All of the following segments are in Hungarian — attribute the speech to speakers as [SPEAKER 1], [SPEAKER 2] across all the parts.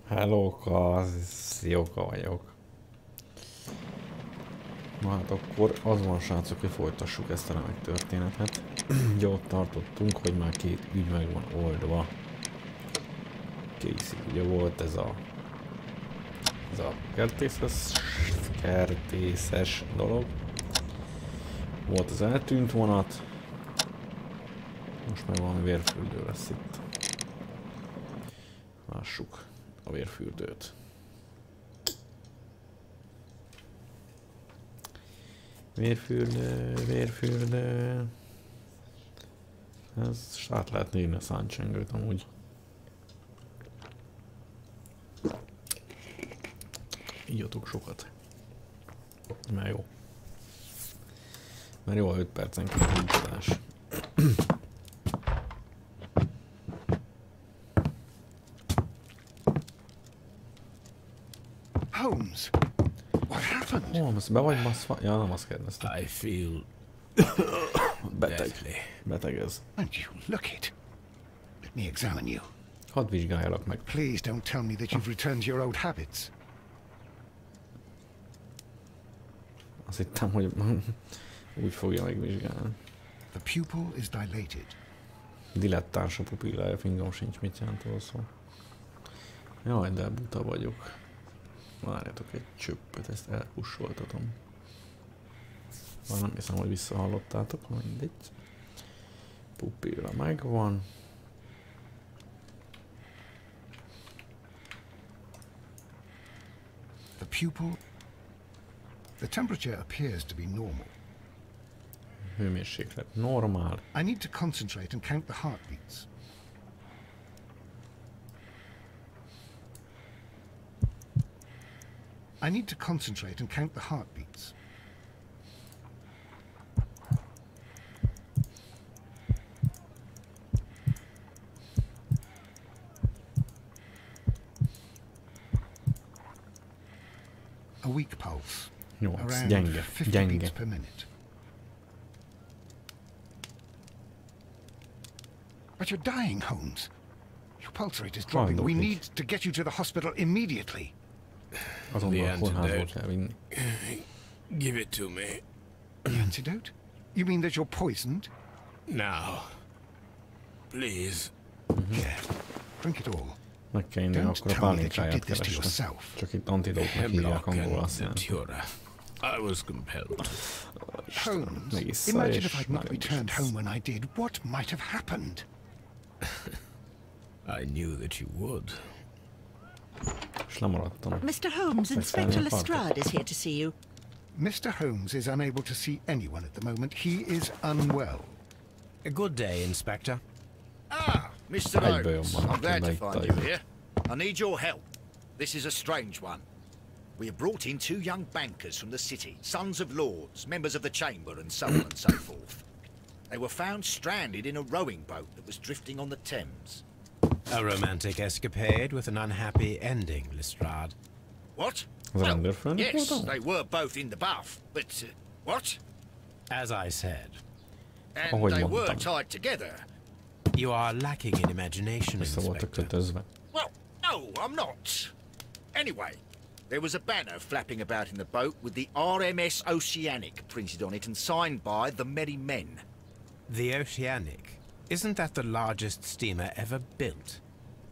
[SPEAKER 1] Hellóka, Jóka vagyok. Na hát akkor az van, srácok, hogy folytassuk ezt a remek történetet. Ugye ott tartottunk, hogy már 2 ügy meg van oldva. Készít, ugye volt ez a kertészes dolog. Volt az eltűnt vonat. Most meg valami vérfürdő lesz itt. Lássuk a vérfürdőt. Vérfürdő. Ez át lehet nézni a száncsengőt amúgy. Ígyatok sokat. Mert jó. Mert jó, 5 percenként húzás.
[SPEAKER 2] Holmes, what happened?
[SPEAKER 1] Holmes, be vagy baszva? Ja, nem azt kérdeztem.
[SPEAKER 3] I feel
[SPEAKER 1] Beteg ez.
[SPEAKER 2] And you look it. Let me examine you.
[SPEAKER 1] Hadd vizsgáljalak meg.
[SPEAKER 2] Please don't tell me that you've returned to your old habits.
[SPEAKER 1] Azt hittem, hogy úgy fogja megvizsgálni.
[SPEAKER 2] The pupil is dilated.
[SPEAKER 1] Dilettáns a pupillája, fingom sincs, mit jelent az szó. Jaj, de buta vagyok. Várjatok egy csöppöt, ezt elkussoltatom. Már nem hiszem, hogy visszahallottátok, mindegy. Pupilla megvan.
[SPEAKER 2] The pupil... The temperature appears to be normal.
[SPEAKER 1] Hőmérséklet normál.
[SPEAKER 2] I need to concentrate and count the heartbeats. I need to concentrate and count the heartbeats. A weak pulse.
[SPEAKER 1] 8,
[SPEAKER 2] Around
[SPEAKER 1] gyenge,
[SPEAKER 2] 50 beats per minute. But you're dying, Holmes. Your pulse rate is dropping. We need to get you to the hospital immediately.
[SPEAKER 1] Azonnal a kórházba kell vinni.
[SPEAKER 3] Give it to me.
[SPEAKER 2] The antidote? You mean that you're poisoned?
[SPEAKER 3] Now. Please.
[SPEAKER 2] Here, drink it all.
[SPEAKER 1] Meg kell inni, akkor a pálinkáját kerestem. Csak itt antidótnak hívják angolul, azt jelenti.
[SPEAKER 3] I was compelled.
[SPEAKER 2] Holmes, imagine if I'd not returned home when I did. What might have happened?
[SPEAKER 3] I knew that you would.
[SPEAKER 1] És lemaradtam.
[SPEAKER 4] Mr. Holmes, Inspector Lestrade is here to see you.
[SPEAKER 2] Mr. Holmes is unable to see anyone at the moment. He is unwell.
[SPEAKER 5] A good day, Inspector.
[SPEAKER 6] Ah, Mr. Holmes. I'm glad to find you here. I need your help. This is a strange one. We have brought in 2 young bankers from the city, sons of lords, members of the chamber, and so on and so forth. They were found stranded in a rowing boat that was drifting on the Thames.
[SPEAKER 5] A romantic escapade with an unhappy ending, Lestrade.
[SPEAKER 6] What?
[SPEAKER 1] Well,
[SPEAKER 6] yes, they were both in the bath, but... what?
[SPEAKER 5] As I said.
[SPEAKER 6] And they were tied together.
[SPEAKER 5] You are lacking in imagination, Inspector.
[SPEAKER 6] Well, no, I'm not. Anyway, there was a banner flapping about in the boat with the RMS Oceanic printed on it and signed by the Merry Men.
[SPEAKER 5] The Oceanic? Isn't that the largest steamer ever built?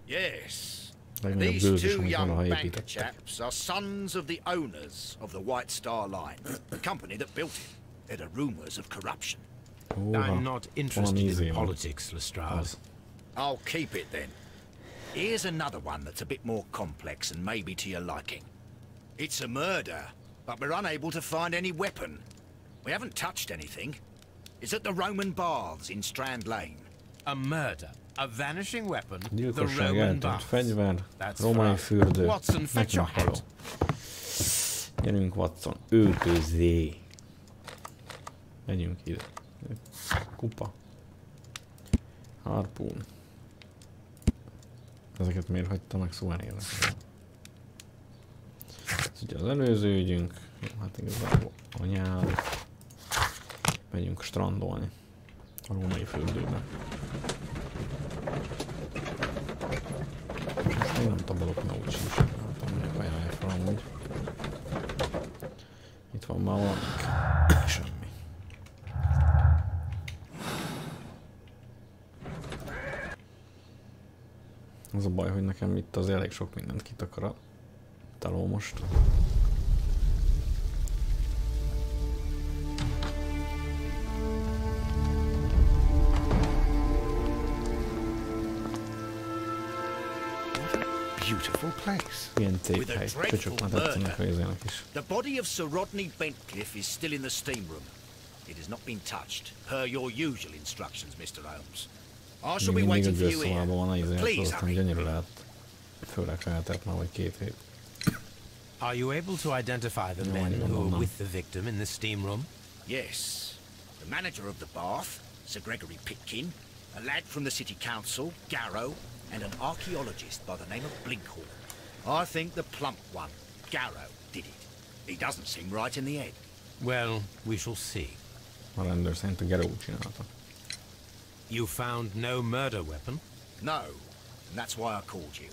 [SPEAKER 6] Yes. These 2 young banker chaps are sons of the owners of the White Star Line, the company that built it. There are rumours of corruption.
[SPEAKER 5] I'm not interested in politics, Lestrade.
[SPEAKER 6] I'll keep it then. Here's another one that's a bit more complex and maybe to your liking. It's a murder, but we're unable to find any weapon. We haven't touched anything. It's at the Roman Baths in Strand Lane.
[SPEAKER 5] A murder? A vanishing weapon?
[SPEAKER 1] Gyilkosság, eltűnt fegyver, római fürdő, meghaló. Gyerünk, Watson, öltözé. Megyünk ide. Kupa. Harpún. Ezeket miért hagyta meg, szóval élek. Ez ugye az előző ügyünk. Hát igazából a nyár. Megyünk strandolni. A római fürdőbe. még nem tabalok, ne úgy sincs. Nem tudom, miért ajánlja fel amúgy. Itt van már valamik. Semmi. Az a baj, hogy nekem itt az elég sok mindent kitakar a teló most.
[SPEAKER 2] Beautiful place.
[SPEAKER 1] Ilyen szép hely. Köcsök már tetszenek a izének is.
[SPEAKER 6] The body of Sir Rodney Bentcliffe is still in the steam room. It has not been touched, per your usual instructions, Mr. Holmes. I shall be waiting for you here.
[SPEAKER 1] Van a izé,
[SPEAKER 6] Please,
[SPEAKER 1] aztán gyönyörű lehet. Főleg lehetett már vagy 2 hét.
[SPEAKER 5] Are you able to identify the men who were with the victim in the steam room?
[SPEAKER 6] Yes. The manager of the bath, Sir Gregory Pitkin, a lad from the city council, Garrow, and an archaeologist by the name of Blinkhorn. I think the plump one, Garrow, did it. He doesn't seem right in the head.
[SPEAKER 5] Well, we shall see.
[SPEAKER 1] A rendőr szerint a Garrow csinálta.
[SPEAKER 5] You found no murder weapon?
[SPEAKER 6] No, and that's why I called you.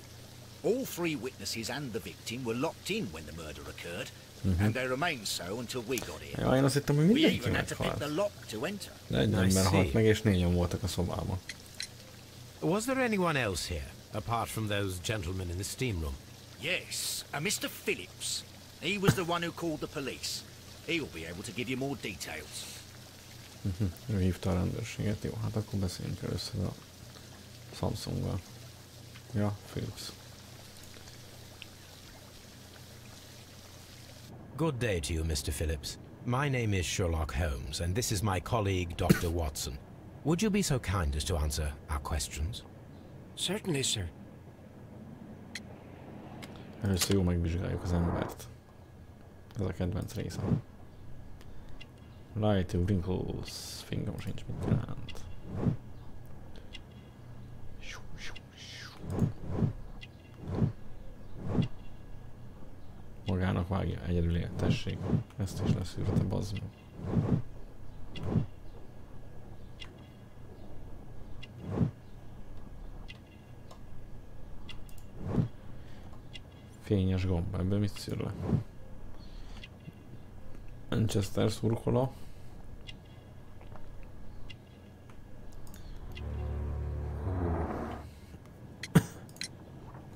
[SPEAKER 6] All 3 witnesses and the victim were locked in when the murder occurred, and they remained so until we got here.
[SPEAKER 1] Ja, én azt hittem, hogy
[SPEAKER 6] We
[SPEAKER 1] mindenki
[SPEAKER 6] even had to pick
[SPEAKER 1] meghalt.
[SPEAKER 6] the lock to enter.
[SPEAKER 1] De egy ember halt meg, és 4-en voltak a szobában.
[SPEAKER 5] Was there anyone else here, apart from those gentlemen in the steam room?
[SPEAKER 6] Yes, a Mr. Phillips. He was the one who called the police. He'll be able to give you more details.
[SPEAKER 1] Ő hívta a rendőrséget. Jó, hát akkor beszéljünk először a Samsunggal. Ja, Philips.
[SPEAKER 5] Good day to you, Mr. Phillips. My name is Sherlock Holmes, and this is my colleague, Dr. Watson. Would you be so kind as to answer our questions?
[SPEAKER 7] Certainly, sir.
[SPEAKER 1] Először jó megvizsgáljuk az embert. Ez a kedvenc részem. Light wrinkles. Fingom sincs mit jelent. Magának vágja, egyedül élt, tessék. Ezt is leszűrte, bazd meg. Fényes gomb, ebből mit szűr le? Manchester szurkoló.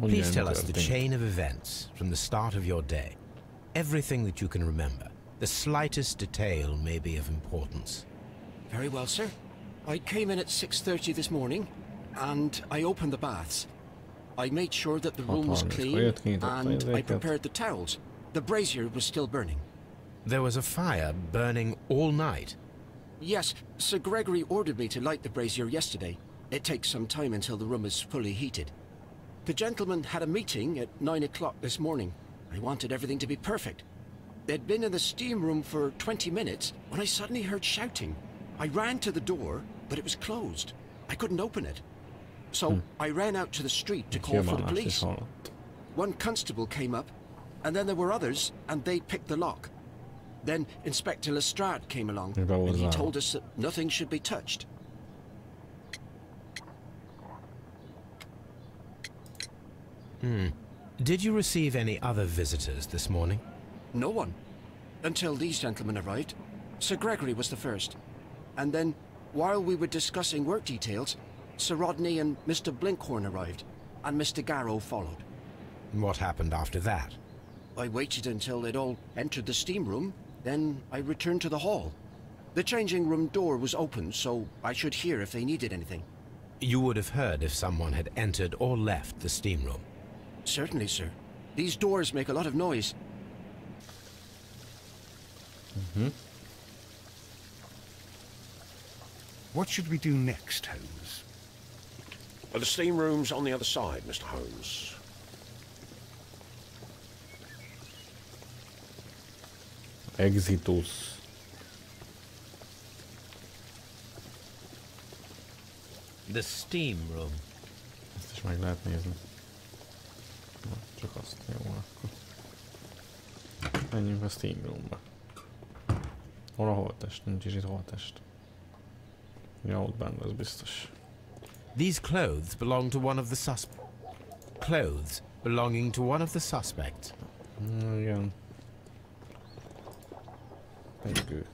[SPEAKER 5] Please tell us the chain of events from the start of your day. Everything that you can remember. The slightest detail may be of importance.
[SPEAKER 7] Very well, sir. I came in at 6:30 this morning, and I opened the baths. I made sure that the room was clean, and I prepared the towels. The brazier was still burning.
[SPEAKER 5] There was a fire burning all night.
[SPEAKER 7] Yes, Sir Gregory ordered me to light the brazier yesterday. It takes some time until the room is fully heated. The gentlemen had a meeting at 9 o'clock this morning. I wanted everything to be perfect. They'd been in the steam room for 20 minutes when I suddenly heard shouting. I ran to the door, but it was closed. I couldn't open it. So I ran out to the street to call for the police. One constable came up, and then there were others, and they picked the lock. Then Inspector Lestrade came along, and he told us that nothing should be touched.
[SPEAKER 5] Did you receive any other visitors this morning?
[SPEAKER 7] No one. Until these gentlemen arrived. Sir Gregory was the first. And then, while we were discussing work details, Sir Rodney and Mr. Blinkhorn arrived, and Mr. Garrow followed.
[SPEAKER 5] What happened after that?
[SPEAKER 7] I waited until they'd all entered the steam room, then I returned to the hall. The changing room door was open, so I should hear if they needed anything.
[SPEAKER 5] You would have heard if someone had entered or left the steam room.
[SPEAKER 7] Certainly, sir. These doors make a lot of noise.
[SPEAKER 2] What should we do next, Holmes?
[SPEAKER 8] Well, the steam room's on the other side, Mr. Holmes.
[SPEAKER 1] Exitus.
[SPEAKER 5] The steam room.
[SPEAKER 1] Ezt is meg lehet nézni. Na, csak azt, jó, akkor. Menjünk a steam roomba. Hol a holttest? Nincs is itt holttest. Ja, ott benne, az biztos.
[SPEAKER 5] These clothes belong to one of the suspects. clothes belonging to one of the suspects.
[SPEAKER 1] Igen. Pegő.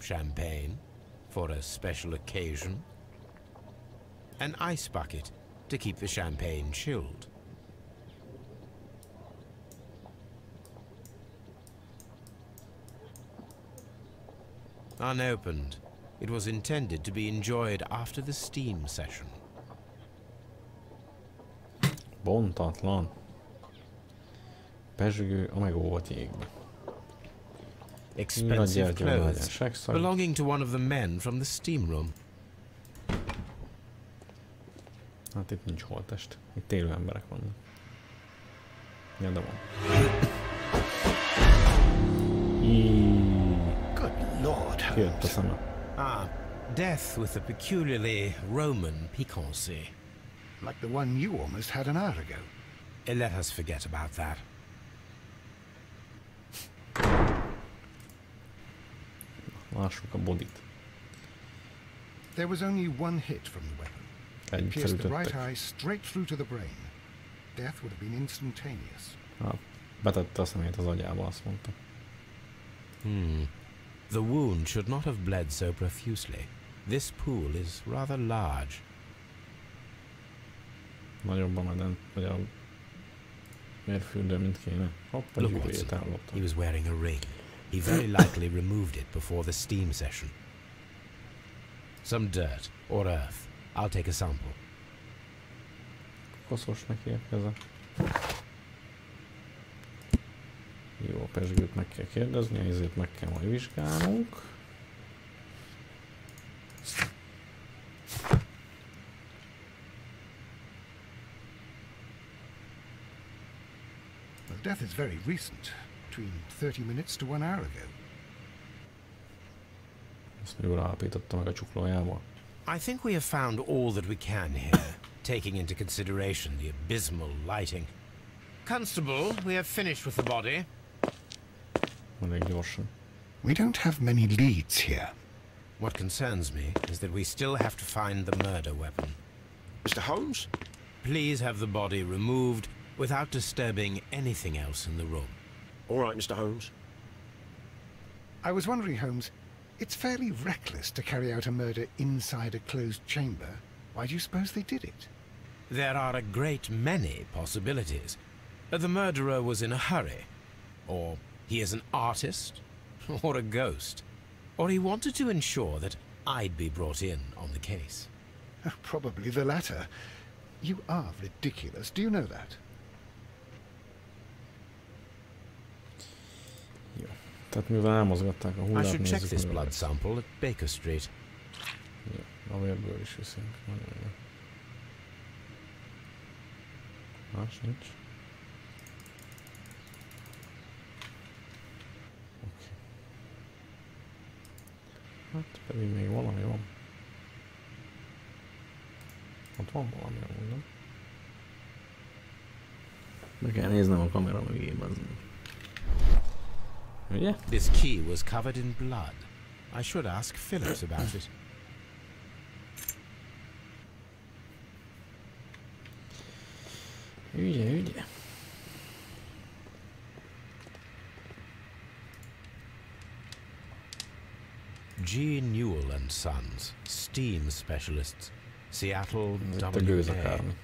[SPEAKER 5] Champagne for a special occasion. An ice bucket to keep the champagne chilled. Unopened, it was intended to be enjoyed after the steam session.
[SPEAKER 1] Bontatlan. Pezsgő a megóvat jégbe.
[SPEAKER 5] Expensive clothes belonging to one of the men from the steam room.
[SPEAKER 1] Hát itt nincs holttest. Itt élő emberek vannak. Ja, de van.
[SPEAKER 2] Good Lord,
[SPEAKER 1] kijött a szeme.
[SPEAKER 5] Ah, death with a peculiarly Roman piquancy.
[SPEAKER 2] like the one you almost had an hour ago.
[SPEAKER 5] Let us forget about that.
[SPEAKER 1] Lássuk a bodit.
[SPEAKER 2] There was only one hit from the weapon. It pierced the right eye straight through to the brain. Death would have been instantaneous.
[SPEAKER 1] Betette a szemét az agyába, azt mondta.
[SPEAKER 5] The wound should not have bled so profusely. This pool is rather large.
[SPEAKER 1] Nagyobb a meden, vagy a mérföldre, mint kéne. Hopp,
[SPEAKER 5] Look, Watson, he was wearing a ring. He very likely removed it before the steam session. Some dirt or earth. I'll take a sample.
[SPEAKER 1] Koszos neki a keze. Jó, a pezsgőt meg kell kérdezni, ezért meg kell majd vizsgálnunk.
[SPEAKER 2] The death is very recent, between 30 minutes to 1 hour ago.
[SPEAKER 1] Ezt jól állapította meg a csuklójából.
[SPEAKER 5] I think we have found all that we can here, taking into consideration the abysmal lighting. Constable, we have finished with the body.
[SPEAKER 1] Elég gyorsan.
[SPEAKER 2] We don't have many leads here.
[SPEAKER 5] What concerns me is that we still have to find the murder weapon.
[SPEAKER 8] Mr. Holmes?
[SPEAKER 5] Please have the body removed without disturbing anything else in the room.
[SPEAKER 8] All right, Mr. Holmes.
[SPEAKER 2] I was wondering, Holmes, it's fairly reckless to carry out a murder inside a closed chamber. Why do you suppose they did it?
[SPEAKER 5] There are a great many possibilities. The murderer was in a hurry, or he is an artist, or a ghost, or he wanted to ensure that I'd be brought in on the case.
[SPEAKER 2] Probably the latter. You are ridiculous. Do you know that?
[SPEAKER 1] Jó. Tehát mivel elmozgatták a hullát,
[SPEAKER 5] I should check this blood sample at Baker Street.
[SPEAKER 1] Jó, a vérből is viszünk. Nagyon jó. Más nincs. Oké. Hát pedig még valami van. Ott van valami, mondom. Meg kell néznem a kamera mögébe. Ugye?
[SPEAKER 5] This key was covered in blood. I should ask Phillips about it.
[SPEAKER 1] Ügye, ügye.
[SPEAKER 5] G. Newell and Sons, steam specialists, Seattle,
[SPEAKER 1] Itt a gőz akármi.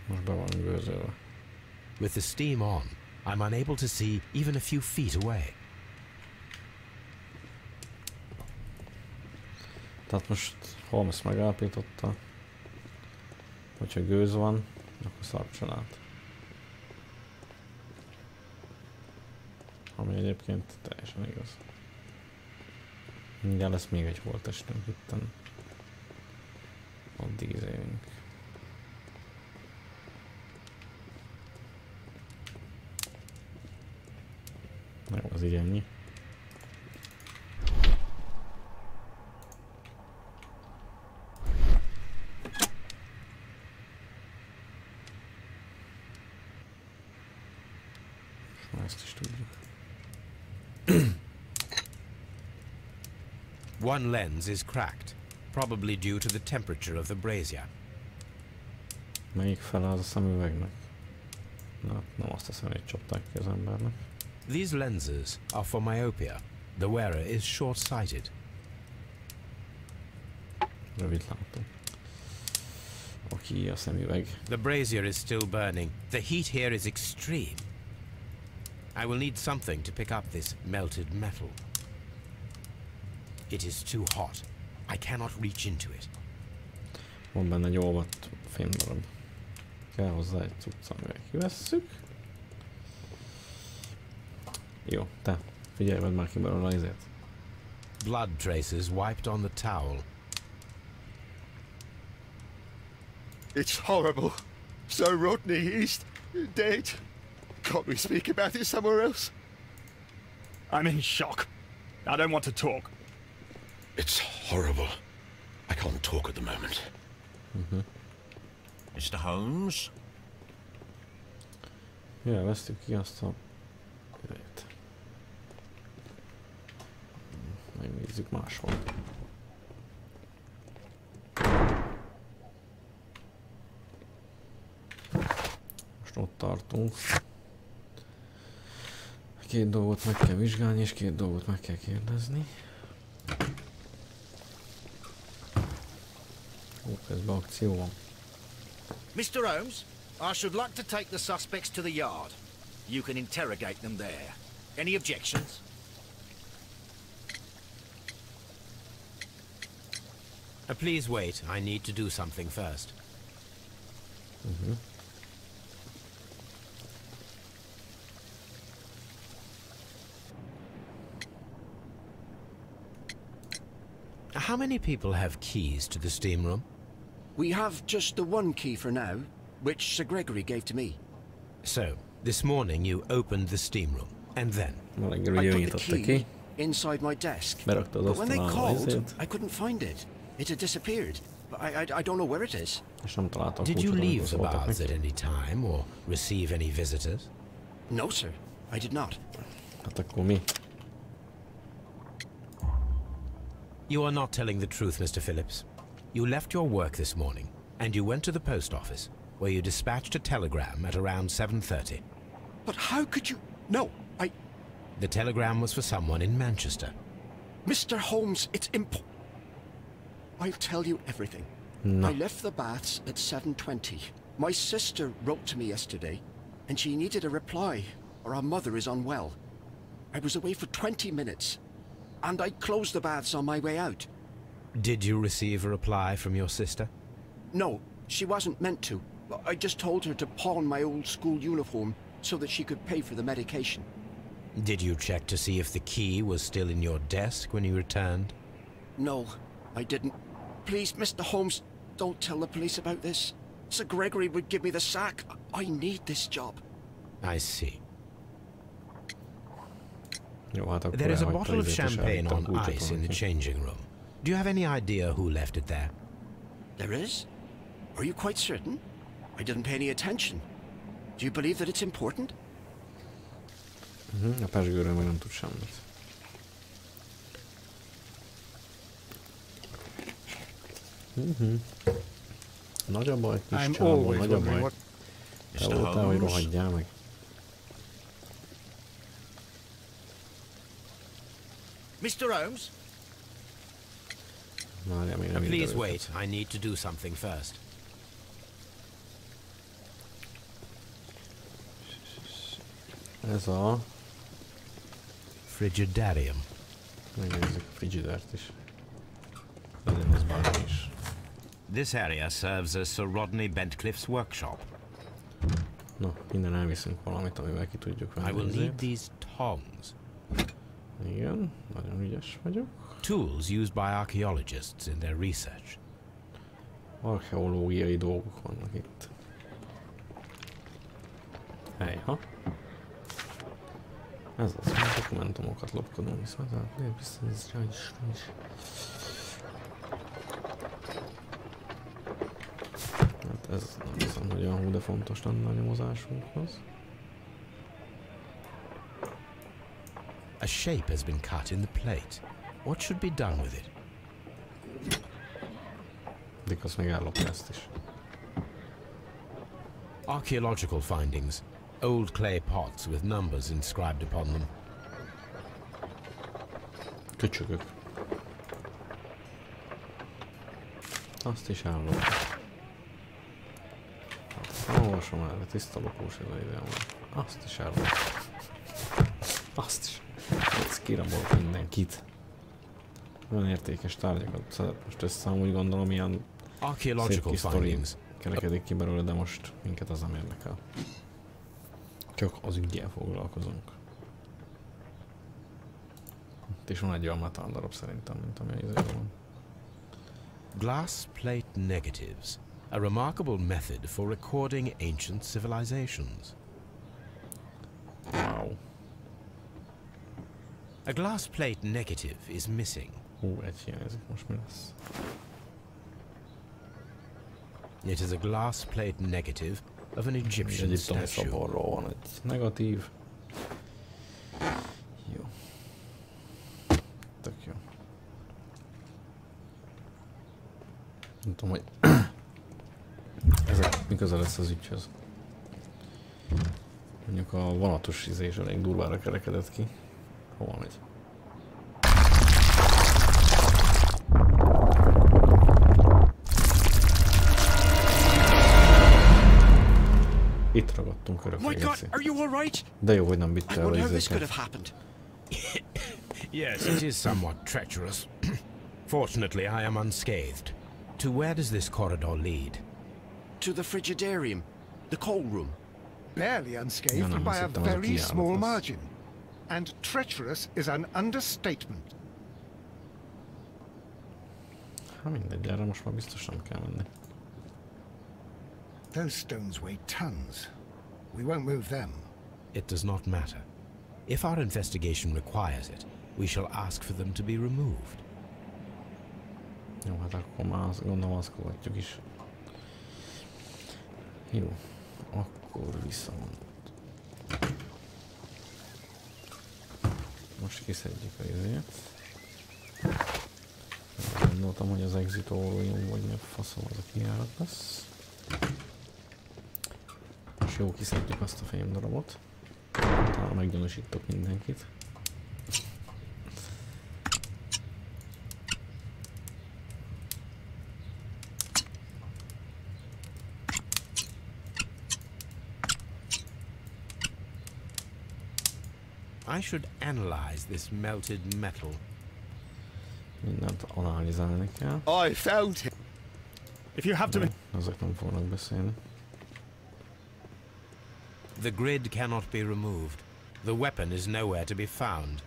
[SPEAKER 1] Most be van gőzölve.
[SPEAKER 5] With the steam on, I'm unable to see even a few feet away.
[SPEAKER 1] Tehát most Holmes megállapította, hogyha gőz van, akkor szarcsolát. Ami egyébként teljesen igaz. Mindjárt lesz még egy holttestünk itten. Addig izéljünk. Jó, az így ennyi. Ezt is tudjuk.
[SPEAKER 5] One lens is cracked, probably due to the temperature of the brazier.
[SPEAKER 1] Melyik fele az a szemüvegnek? Na, nem azt hiszem, hogy csapták ki az embernek.
[SPEAKER 5] These lenses are for myopia. The wearer is short-sighted.
[SPEAKER 1] Rövidlátó. Aki a szemüveg.
[SPEAKER 5] The brazier is still burning. The heat here is extreme. I will need something to pick up this melted metal. It is too hot. I cannot reach into it.
[SPEAKER 1] Van benne egy olvadt fémdarab. Kell hozzá egy cucca, amivel kivesszük. Jó, te figyelj, vedd már ki belőle az izét.
[SPEAKER 5] Blood traces wiped on the towel.
[SPEAKER 9] It's horrible. Sir Rodney, he's dead. Can't we speak about it somewhere else?
[SPEAKER 10] I'm in shock. I don't want to talk.
[SPEAKER 8] It's horrible. I can't talk at the moment.
[SPEAKER 6] Mr. Holmes?
[SPEAKER 1] Ja, vesztük ki azt a... Megnézzük máshol. Most ott tartunk. Két dolgot meg kell vizsgálni, és két dolgot meg kell kérdezni. Ó, közben akció van.
[SPEAKER 6] Mr. Holmes, I should like to take the suspects to the yard. You can interrogate them there. Any objections?
[SPEAKER 5] Please wait. I need to do something first. How many people have keys to the steam room?
[SPEAKER 7] We have just the one key for now, which Sir Gregory gave to me.
[SPEAKER 5] So, this morning you opened the steam room, and then?
[SPEAKER 7] I put the key inside my desk, but when they called, I couldn't find it. It had disappeared. I don't know where it is.
[SPEAKER 5] Did you leave the baths at any time, or receive any visitors?
[SPEAKER 7] No, sir. I did not.
[SPEAKER 5] You are not telling the truth, Mr. Phillips. You left your work this morning, and you went to the post office, where you dispatched a telegram at around 7:30.
[SPEAKER 7] But how could you... No,
[SPEAKER 5] The telegram was for someone in Manchester.
[SPEAKER 7] Mr. Holmes, it's I'll tell you everything.
[SPEAKER 1] No.
[SPEAKER 7] I left the baths at 7:20. My sister wrote to me yesterday, and she needed a reply, or our mother is unwell. I was away for 20 minutes, and I closed the baths on my way out.
[SPEAKER 5] Did you receive a reply from your sister?
[SPEAKER 7] No, she wasn't meant to. I just told her to pawn my old school uniform so that she could pay for the medication.
[SPEAKER 5] Did you check to see if the key was still in your desk when you returned?
[SPEAKER 7] No, I didn't. Please, Mr. Holmes, don't tell the police about this. Sir Gregory would give me the sack. I need this job.
[SPEAKER 5] I see. There is a bottle of champagne on ice in the changing room. Do you have any idea who left it there?
[SPEAKER 7] There is? Are you quite certain? I didn't pay any attention. Do you believe that it's important?
[SPEAKER 1] A pezsgőről meg nem tud semmit. Nagy a baj, kis csávó, nagy a baj. Te voltál, hogy rohadjál meg.
[SPEAKER 6] Mr. Holmes?
[SPEAKER 5] Please wait, I need to do something first.
[SPEAKER 1] Ez a...
[SPEAKER 5] Frigidarium.
[SPEAKER 1] Megnézzük a frigidert is. Legyen az bármi is.
[SPEAKER 5] This area serves as Sir Rodney Bentcliffe's workshop.
[SPEAKER 1] No, innen elviszünk valamit, amivel ki tudjuk venni.
[SPEAKER 5] I will need these tongs.
[SPEAKER 1] Igen, nagyon ügyes vagyok.
[SPEAKER 5] Tools used by archaeologists in their research.
[SPEAKER 1] Archeológiai dolgok vannak itt. Hejha. Ez az, hogy dokumentumokat lopkodom, viszont rá is. Hát ez nem hiszem, hogy olyan hú, de fontos lenne a nyomozásunkhoz.
[SPEAKER 5] A shape has been cut in the plate. what should be done with it?
[SPEAKER 1] Dikasz még ellopja ezt is.
[SPEAKER 5] Archaeological findings. Old clay pots with numbers inscribed upon them.
[SPEAKER 1] Köcsögök. Azt is ellopja. Olvasom el, tiszta lopós ez a ideám. Azt is ellopja. Azt is. Ez kirabolt mindenkit. Olyan értékes tárgyakat szedett most össze, úgy gondolom, ilyen szép kis sztori kerekedik ki belőle, de most minket az nem érdekel. Csak az üggyel foglalkozunk. Itt is van egy olyan metal darab szerintem, mint ami az van.
[SPEAKER 5] Glass plate negatives. A remarkable method for recording ancient civilizations.
[SPEAKER 1] Wow.
[SPEAKER 5] A glass plate negative is missing.
[SPEAKER 1] Egy hiányzik, most mi lesz?
[SPEAKER 5] It is a glass plate negative of an Egyptian statue.
[SPEAKER 1] Szaborról van egy negatív. Jó. Tök jó. Nem tudom, hogy ezek mi közel lesz az ügyhöz. Mondjuk a vonatos izés elég durvára kerekedett ki. Hova megy? Itt ragadtunk örökre. De jó, hogy nem vitte el a izéket.
[SPEAKER 5] Yes, it is somewhat treacherous. Fortunately, I am unscathed. To where does this corridor lead?
[SPEAKER 7] To the frigidarium, the coal room.
[SPEAKER 2] Barely unscathed by a very small margin. And treacherous is an understatement.
[SPEAKER 1] Ha mindegy, erre most már biztos nem kell menni.
[SPEAKER 2] Those stones weigh tons. We won't move them.
[SPEAKER 5] It does not matter. If our investigation requires it, we shall ask for them to be removed.
[SPEAKER 1] Jó, hát akkor már azt gondolom, azt követjük is. Jó, akkor viszont... Most kiszedjük a izét. Gondoltam, hogy az exit óvójunk, vagy mi a faszom az a kijárat lesz. Most jó, kiszedjük azt a fémdarabot. Talán meggyanúsítok mindenkit.
[SPEAKER 5] I should analyze this melted metal.
[SPEAKER 1] Mindent analizálni kell.
[SPEAKER 9] I found him.
[SPEAKER 10] If you have to...
[SPEAKER 1] Azok nem fognak beszélni.
[SPEAKER 5] The grid cannot be removed. The weapon is nowhere to be found.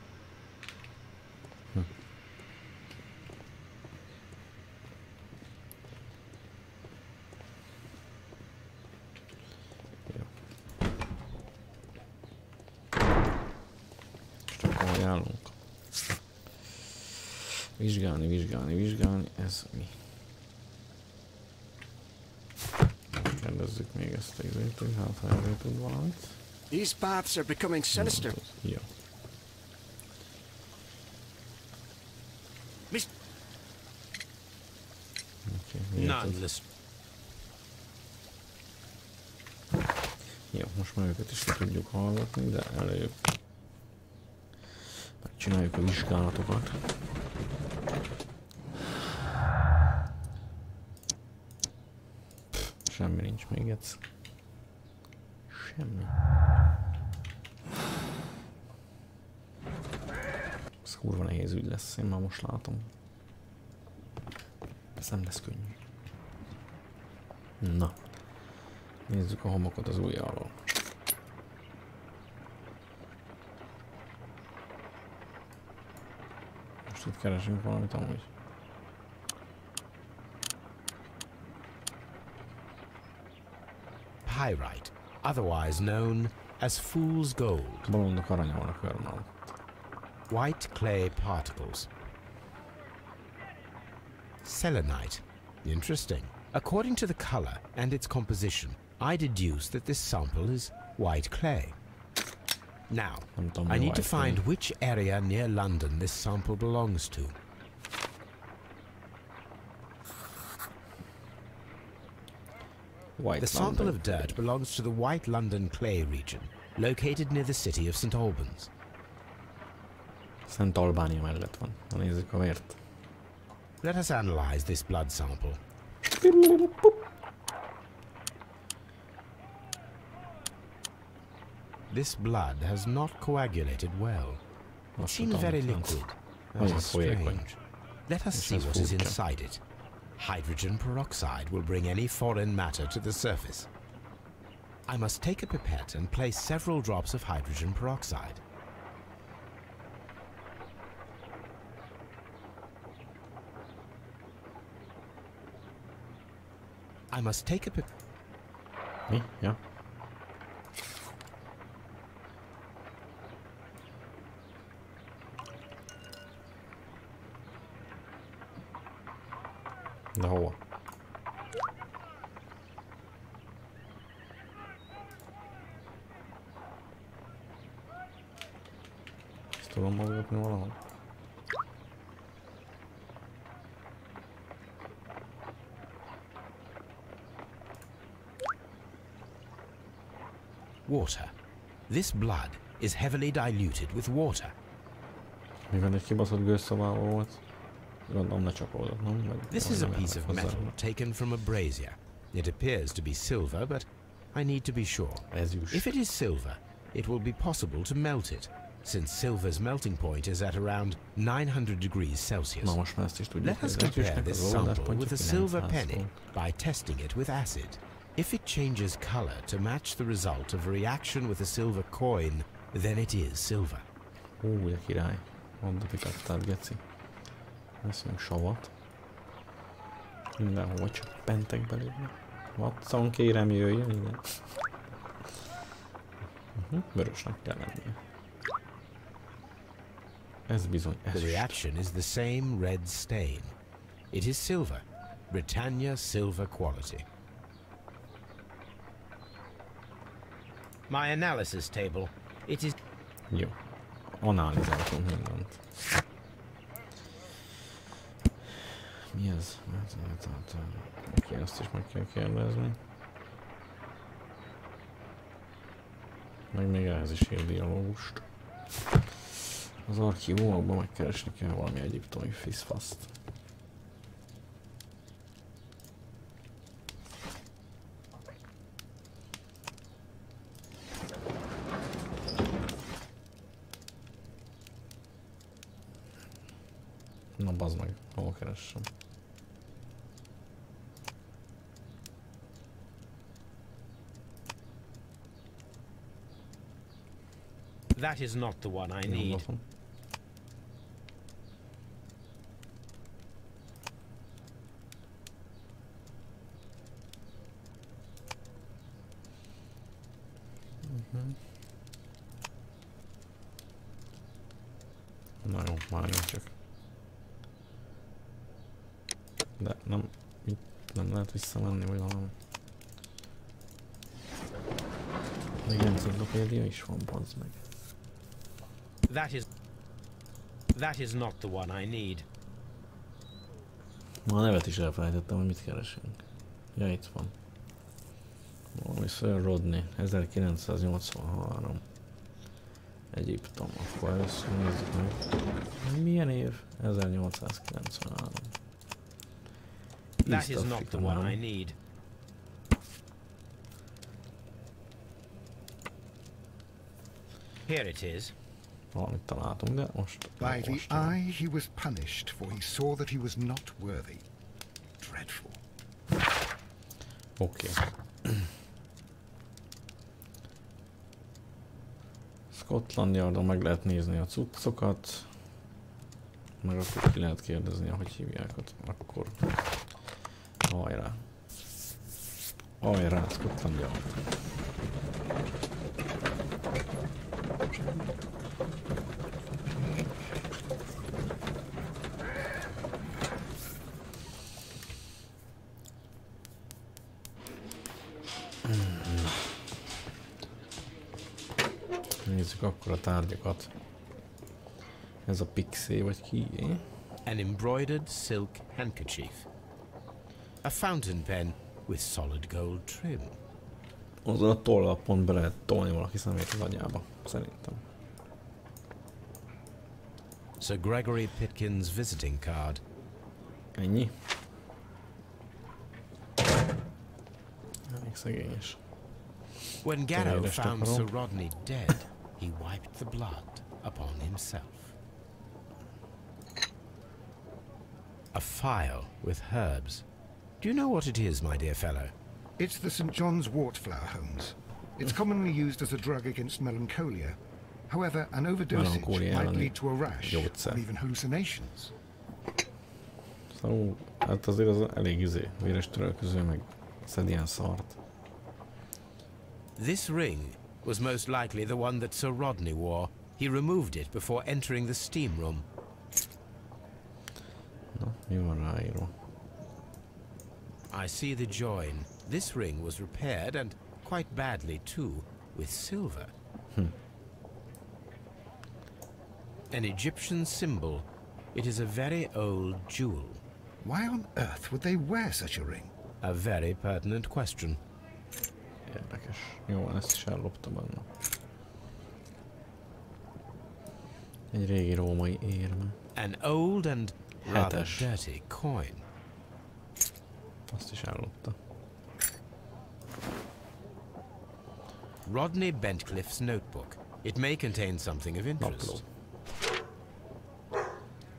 [SPEAKER 1] Vizsgálni, ez mi? Kérdezzük még ezt a izét, hogy hát ha erről tud valamit.
[SPEAKER 7] These paths are becoming sinister.
[SPEAKER 1] Jó. Jó, most már őket is tudjuk hallgatni, de előbb megcsináljuk a vizsgálatokat. Semmi nincs még egyszer. Semmi. Ez kurva nehéz ügy lesz, én már most látom. Ez nem lesz könnyű. Na. Nézzük a homokot az ujjával. Most itt keresünk valamit amúgy.
[SPEAKER 5] Pyrite, otherwise known as fool's gold.
[SPEAKER 1] Bolondok aranya van a körmön.
[SPEAKER 5] White clay particles. Selenite. Interesting. According to the color and its composition, I deduce that this sample is white clay. Now, I need to find which area near London this sample belongs to. The sample of dirt belongs to the White London clay region, located near the city of St. Albans.
[SPEAKER 1] Szent Albánia mellett van. Na nézzük a vért.
[SPEAKER 5] Let us analyze this blood sample. This blood has not coagulated well. It seems very liquid. That is strange. Let us see what is inside it. Hydrogen peroxide will bring any foreign matter to the surface. I must take a pipette and place several drops of hydrogen peroxide. I must take a pipette.
[SPEAKER 1] Me? Yeah. De hova? Ezt tudom mozgatni valahol?
[SPEAKER 5] Water. This blood is heavily diluted with water.
[SPEAKER 1] Mivel egy kibaszott gőzszobában volt, gondolom lecsapódott, nem?
[SPEAKER 5] This is a piece of metal taken from a brazier. It appears to be silver, but I need to be sure. If it is silver, it will be possible to melt it, since silver's melting point is at around 900 degrees Celsius. Let us compare this sample with a silver penny by testing it with acid. If it changes color to match the result of a reaction with a silver coin, then it is silver.
[SPEAKER 1] De király. Mondd a pipettát, geci. Veszünk savat. Mindenhova csöppentek belőle. Watson, kérem, jöjjön ide. Vörösnek kell lennie. Ez bizony ez.
[SPEAKER 5] The reaction is the same red stain. It is silver. Britannia silver quality. My analysis table. It is...
[SPEAKER 1] Jó. Analizáltunk mindent. Mi ez? Oké, azt is meg kell kérdezni. Meg még ehhez is ír dialógust. Az archívumokban megkeresni kell valami egyiptomi fiszfaszt. Na bazd meg, hol keressem?
[SPEAKER 5] That is not the one I need.
[SPEAKER 1] Na jó, várjunk csak. De nem lehet visszamenni, vagy valami. Még enciklopédia is van, bazd meg.
[SPEAKER 5] That is not the one I need.
[SPEAKER 1] Ma a nevet is elfelejtettem, hogy mit keresünk. Ja, itt van. Valami Sir Rodney, 1983. Egyiptom. Akkor először nézzük meg. Milyen év? 1893.
[SPEAKER 5] That is not the one I need. Here it is.
[SPEAKER 1] Valamit találtunk, de most...
[SPEAKER 2] By the eye he was punished, for he saw that he was not worthy. Dreadful.
[SPEAKER 1] Oké. Scotland Yardon meg lehet nézni a cuccokat. Meg akkor ki lehet kérdezni, ahogy hívják ott. Akkor... Hajrá. Hajrá, Scotland Yard. Nézzük akkor a tárgyakat. Ez a Pixé vagy ki?
[SPEAKER 5] An embroidered silk handkerchief. A fountain pen with solid gold trim.
[SPEAKER 1] Azon a tollal pont be lehet tolni valaki szemét az agyába, szerintem.
[SPEAKER 5] Sir Gregory Pitkin's visiting card.
[SPEAKER 1] Ennyi? Elég szegényes.
[SPEAKER 5] When Garrow found Sir Rodney dead, he wiped the blood upon himself. A phial with herbs. Do you know what it is, my dear fellow?
[SPEAKER 2] It's the St. John's wort flower, Holmes. It's commonly used as a drug against melancholia. However, an overdosage might lead to a rash or even hallucinations.
[SPEAKER 1] Szóval, hát azért az elég véres törölköző, meg szed ilyen szart.
[SPEAKER 5] This ring was most likely the one that Sir Rodney wore. He removed it before entering the steam room.
[SPEAKER 1] Na, mi van ráírva?
[SPEAKER 5] I see the join. This ring was repaired, and quite badly too, with silver. An Egyptian symbol. It is a very old jewel.
[SPEAKER 2] Why on earth would they wear such a ring?
[SPEAKER 5] A very pertinent question.
[SPEAKER 1] Érdekes. Jó, ezt is elloptam benne. Egy régi római érme.
[SPEAKER 5] An old and rather dirty coin.
[SPEAKER 1] Azt is ellopta.
[SPEAKER 5] Rodney Bentcliffe's notebook. It may contain something of interest.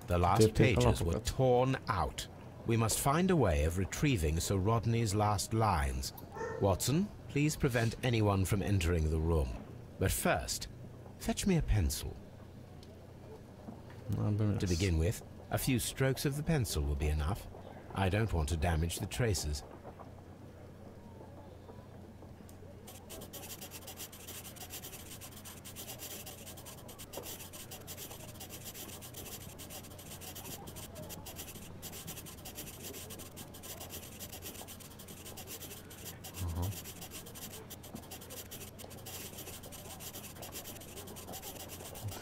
[SPEAKER 5] The last pages were torn out. We must find a way of retrieving Sir Rodney's last lines. Watson, please prevent anyone from entering the room. But first, fetch me a pencil. To begin with, a few strokes of the pencil will be enough. I don't want to damage the traces.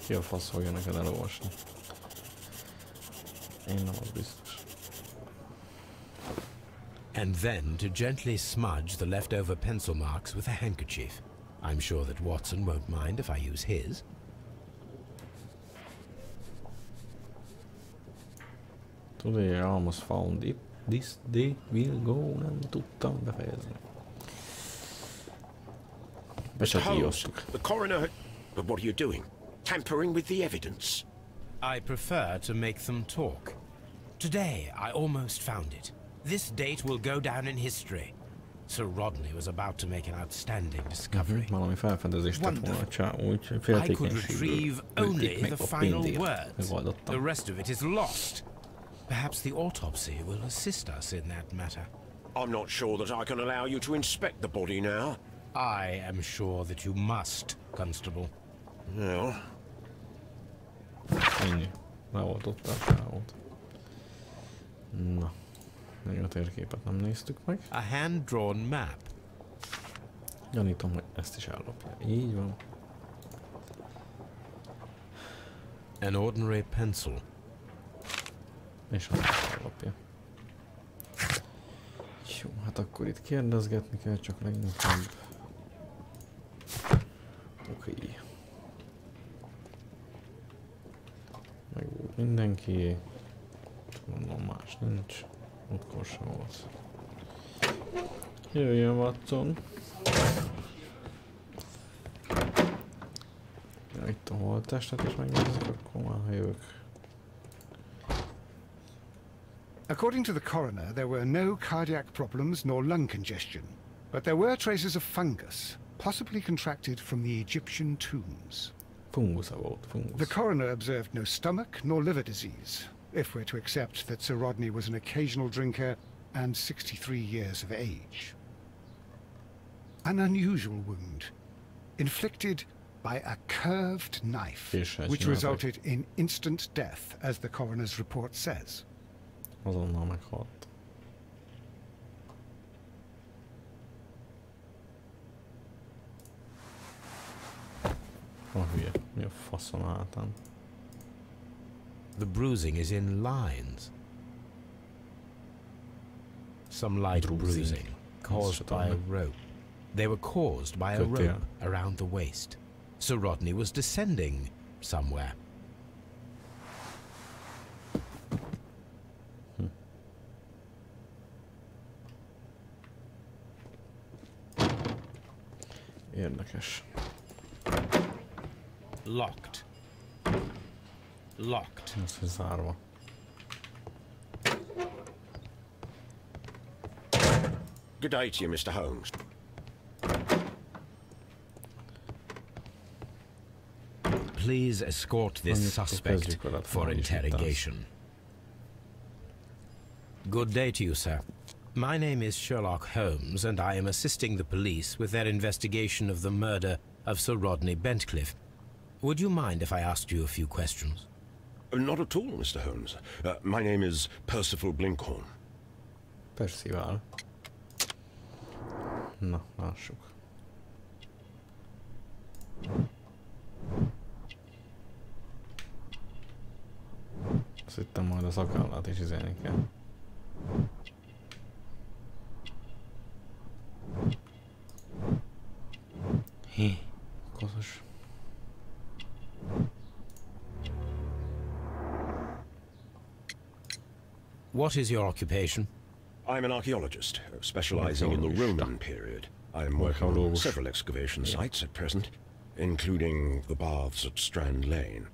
[SPEAKER 1] Ki a fasz fogja neked elolvasni? Én nem, az biztos.
[SPEAKER 5] And then to gently smudge the leftover pencil marks with a handkerchief. I'm sure that Watson won't mind if I use his.
[SPEAKER 1] Today I almost found it. This day will go. Nem tudtam befejezni.
[SPEAKER 8] Mr. Holmes, the coroner... But what are you doing? Tampering with the evidence?
[SPEAKER 5] I prefer to make them talk. Today, I almost found it. This date will go down in history. Sir Rodney was about to make an outstanding discovery.
[SPEAKER 1] Valami felfedezést tett volna a csá, úgy
[SPEAKER 5] I could retrieve only the final words. The rest of it is lost. Perhaps the autopsy will assist us in that matter.
[SPEAKER 8] I'm not sure that I can allow you to inspect the body now.
[SPEAKER 5] I am sure that you must, Constable.
[SPEAKER 8] Well...
[SPEAKER 1] Ennyi. Leoltotta a csávót. Na. Még a térképet nem néztük meg.
[SPEAKER 5] A hand-drawn map.
[SPEAKER 1] Gyanítom, hogy ezt is ellopja. Így van.
[SPEAKER 5] An ordinary pencil.
[SPEAKER 1] És azt ellopja. Jó, hát akkor itt kérdezgetni kell, csak leginkább. Oké. Meg volt mindenki. Mondom, más nincs. Múltkor sem volt. Jöjjön, Watson. Ja, itt a holttestet is megnézzük, akkor már ha jövök.
[SPEAKER 2] According to the coroner, there were no cardiac problems nor lung congestion, but there were traces of fungus, possibly contracted from the Egyptian tombs.
[SPEAKER 1] Fungus volt, fungus.
[SPEAKER 2] The coroner observed no stomach nor liver disease, if we're to accept that Sir Rodney was an occasional drinker and 63 years of age. An unusual wound, inflicted by a curved knife, which resulted in instant death, as the coroner's report says.
[SPEAKER 1] Azonnal meghalt. A hülye. Mi a faszon a hátán?
[SPEAKER 5] The bruising is in lines. Some light bruising caused by a rope. They were caused by a rope around the waist. Sir Rodney was descending somewhere.
[SPEAKER 1] Érdekes.
[SPEAKER 5] Locked. Locked.
[SPEAKER 1] Ez zárva.
[SPEAKER 8] Good day to you, Mr. Holmes.
[SPEAKER 5] Please escort this suspect for interrogation. Good day to you, sir. My name is Sherlock Holmes, and I am assisting the police with their investigation of the murder of Sir Rodney Bentcliffe. Would you mind if I asked you a few questions?
[SPEAKER 8] Not at all, Mr. Holmes. My name is Percival Blinkhorn.
[SPEAKER 1] Percival. Na, lássuk. Azt hittem majd a szakállát is izélni kell. Koszos.
[SPEAKER 5] What is your occupation?
[SPEAKER 8] I'm an archaeologist, specializing in the Roman period. I'm working on several excavation sites at present, including the baths at Strand Lane.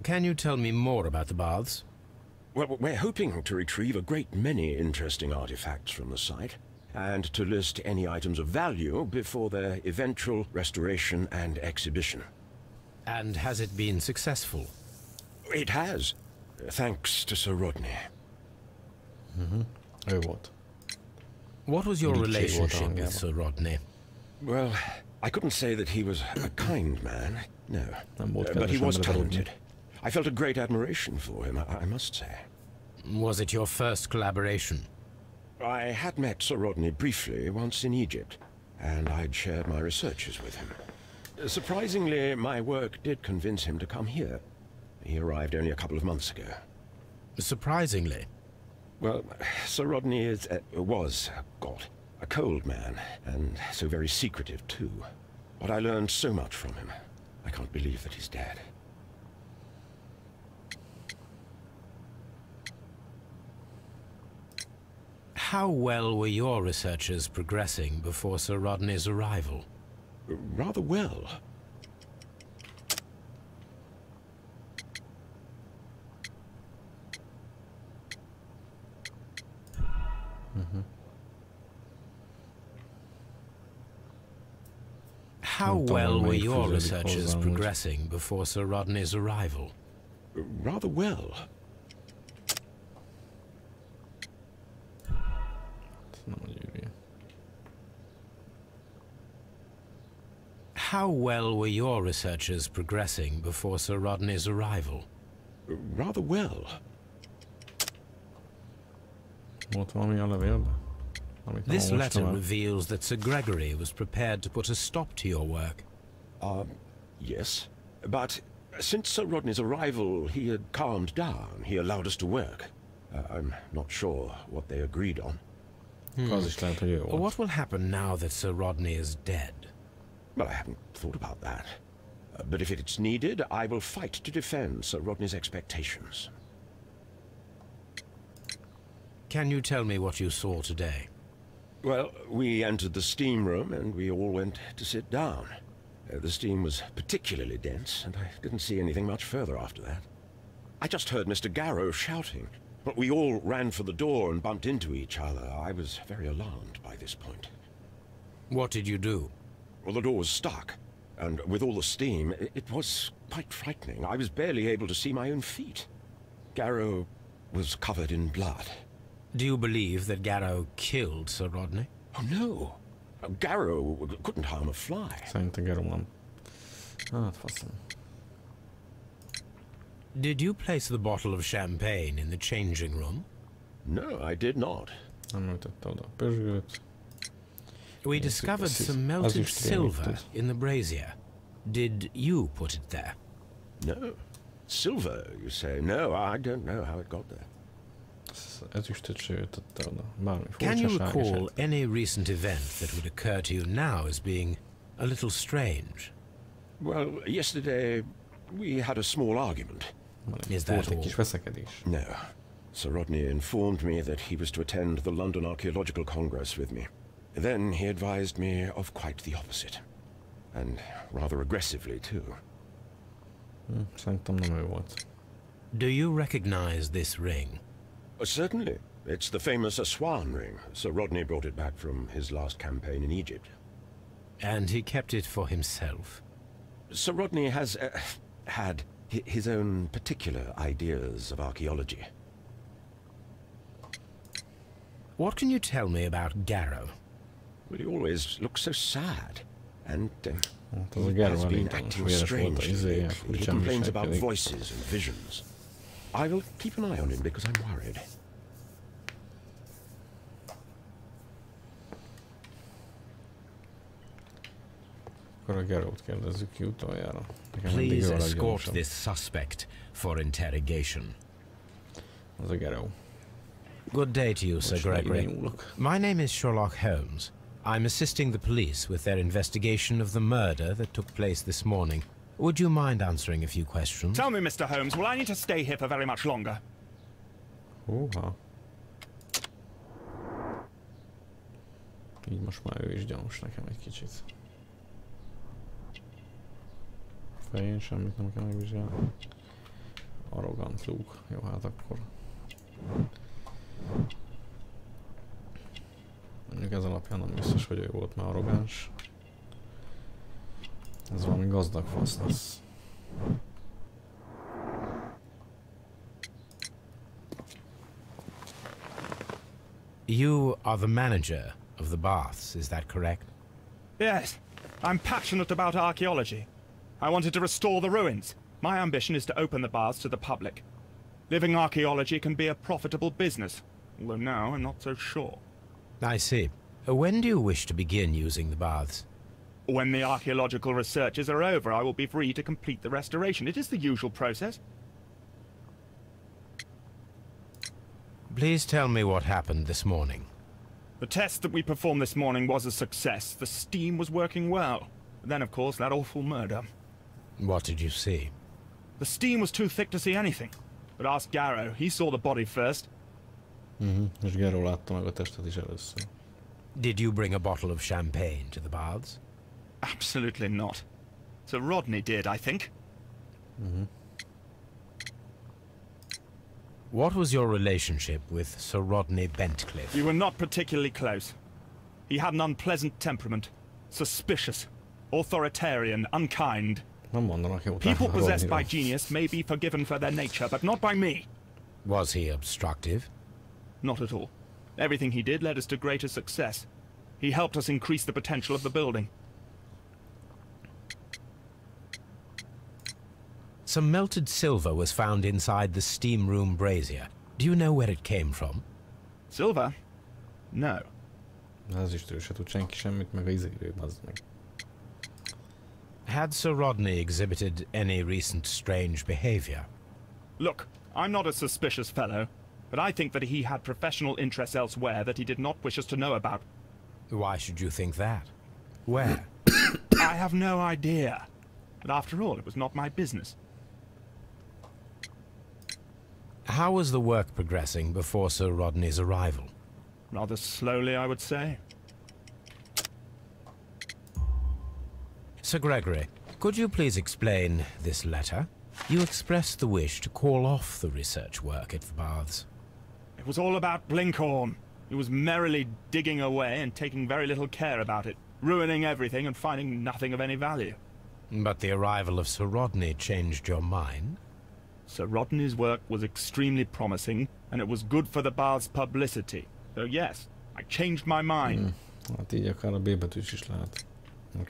[SPEAKER 5] Can you tell me more about the baths?
[SPEAKER 8] Well, we're hoping to retrieve a great many interesting artifacts from the site, and to list any items of value before their eventual restoration and exhibition.
[SPEAKER 5] And has it been successful?
[SPEAKER 8] It has, thanks to Sir Rodney.
[SPEAKER 5] What was your relationship with Sir Rodney?
[SPEAKER 8] Well, I couldn't say that he was a kind man, no. But he was talented. I felt a great admiration for him, I must say.
[SPEAKER 5] Was it your first collaboration?
[SPEAKER 8] I had met Sir Rodney briefly once in Egypt, and I'd shared my researches with him. Surprisingly, my work did convince him to come here. He arrived only a couple of months ago.
[SPEAKER 5] Surprisingly?
[SPEAKER 8] Well, Sir Rodney was a cold man, and so very secretive too. But I learned so much from him. I can't believe that he's dead.
[SPEAKER 5] How well were your researches progressing before Sir Rodney's arrival?
[SPEAKER 8] Rather well.
[SPEAKER 5] How well were your researches progressing before Sir Rodney's arrival?
[SPEAKER 8] Rather well.
[SPEAKER 5] How well were your researches progressing before Sir Rodney's arrival?
[SPEAKER 8] Rather well.
[SPEAKER 5] This letter reveals that Sir Gregory was prepared to put a stop to your work.
[SPEAKER 8] Yes. But since Sir Rodney's arrival, he had calmed down. He allowed us to work. I'm not sure what they agreed on.
[SPEAKER 5] What will happen now that Sir Rodney is dead?
[SPEAKER 8] Well, I haven't thought about that. But if it's needed, I will fight to defend Sir Rodney's expectations.
[SPEAKER 5] Can you tell me what you saw today?
[SPEAKER 8] Well, we entered the steam room and we all went to sit down. The steam was particularly dense, and I didn't see anything much further after that. I just heard Mr. Garrow shouting, but we all ran for the door and bumped into each other. I was very alarmed by this point.
[SPEAKER 5] What did you do?
[SPEAKER 8] Well, the door was stuck, and with all the steam, it was quite frightening. I was barely able to see my own feet. Garrow was covered in blood.
[SPEAKER 5] Do you believe that Garrow killed Sir Rodney?
[SPEAKER 8] Oh, no. Garrow couldn't harm a fly.
[SPEAKER 5] Did you place the bottle of champagne in the changing room?
[SPEAKER 8] No, I did not.
[SPEAKER 5] We discovered some melted silver in the brazier. Did you put it there?
[SPEAKER 8] No. Silver, you say? No, I don't know how it got there.
[SPEAKER 5] Can you recall any recent event that would occur to you now as being a little strange?
[SPEAKER 8] Well, yesterday we had a small argument.
[SPEAKER 5] Is that all?
[SPEAKER 8] No. Sir Rodney informed me that he was to attend the London Archaeological Congress with me. Then he advised me of quite the opposite. And rather aggressively, too.
[SPEAKER 5] Do you recognize this ring?
[SPEAKER 8] Certainly. It's the famous Aswan ring. Sir Rodney brought it back from his last campaign in Egypt.
[SPEAKER 5] And he kept it for himself?
[SPEAKER 8] Sir Rodney has had his own particular ideas of archaeology.
[SPEAKER 5] What can you tell me about Garrow?
[SPEAKER 8] Well, he always looks so sad. And he has been acting strangely. He complains about voices and visions. I will keep an eye on him because I'm worried.
[SPEAKER 5] Please escort this suspect for interrogation. Good day to you, Sir Gregory. My name is Sherlock Holmes. I'm assisting the police with their investigation of the murder that took place this morning. Would you mind answering a few questions?
[SPEAKER 10] Tell me, Mr. Holmes, will I need to stay here for very much longer?
[SPEAKER 1] Így most már ő is gyanús nekem egy kicsit. Fején semmit nem kell megvizsgálni. Arrogant Luke. Jó, hát akkor... Mondjuk ez alapján nem biztos, hogy ő volt már arrogáns. Ez valami gazdag fasz lesz.
[SPEAKER 5] You are the manager of the baths, is that correct?
[SPEAKER 10] Yes. I'm passionate about archaeology. I wanted to restore the ruins. My ambition is to open the baths to the public. Living archaeology can be a profitable business, although now I'm not so sure.
[SPEAKER 5] I see. When do you wish to begin using the baths?
[SPEAKER 10] When the archaeological researches are over, I will be free to complete the restoration. It is the usual process.
[SPEAKER 5] Please tell me what happened this morning.
[SPEAKER 10] The test that we performed this morning was a success. The steam was working well. Then, of course, that awful murder.
[SPEAKER 5] What did you see?
[SPEAKER 10] The steam was too thick to see anything. But ask Garrow. He saw the body first.
[SPEAKER 1] És Garrow látta meg a testet is először.
[SPEAKER 5] Did you bring a bottle of champagne to the baths?
[SPEAKER 10] Absolutely not. Sir Rodney did, I think.
[SPEAKER 5] What was your relationship with Sir Rodney Bentcliffe?
[SPEAKER 10] We were not particularly close. He had an unpleasant temperament. Suspicious. Authoritarian. Unkind. People possessed by genius may be forgiven for their nature, but not by me.
[SPEAKER 5] Was he obstructive?
[SPEAKER 10] Not at all. Everything he did led us to greater success. He helped us increase the potential of the building.
[SPEAKER 5] Some melted silver was found inside the steam room brazier. Do you know where it came from?
[SPEAKER 10] Silver? No.
[SPEAKER 1] Az is se tud senki semmit, meg a izéről, bazd meg.
[SPEAKER 5] Had Sir Rodney exhibited any recent strange behavior?
[SPEAKER 10] Look, I'm not a suspicious fellow, but I think that he had professional interests elsewhere that he did not wish us to know about.
[SPEAKER 5] Why should you think that? Where?
[SPEAKER 10] I have no idea. But after all, it was not my business.
[SPEAKER 5] How was the work progressing before Sir Rodney's arrival?
[SPEAKER 10] Rather slowly, I would say.
[SPEAKER 5] Sir Gregory, could you please explain this letter? You expressed the wish to call off the research work at the baths.
[SPEAKER 10] It was all about Blinkhorn. He was merrily digging away and taking very little care about it, ruining everything and finding nothing of any value.
[SPEAKER 5] But the arrival of Sir Rodney changed your mind?
[SPEAKER 10] Sir Rodney's work was extremely promising, and it was good for the bath's publicity. So yes, I changed my mind.
[SPEAKER 1] Hát így akár a B betűs is lehet.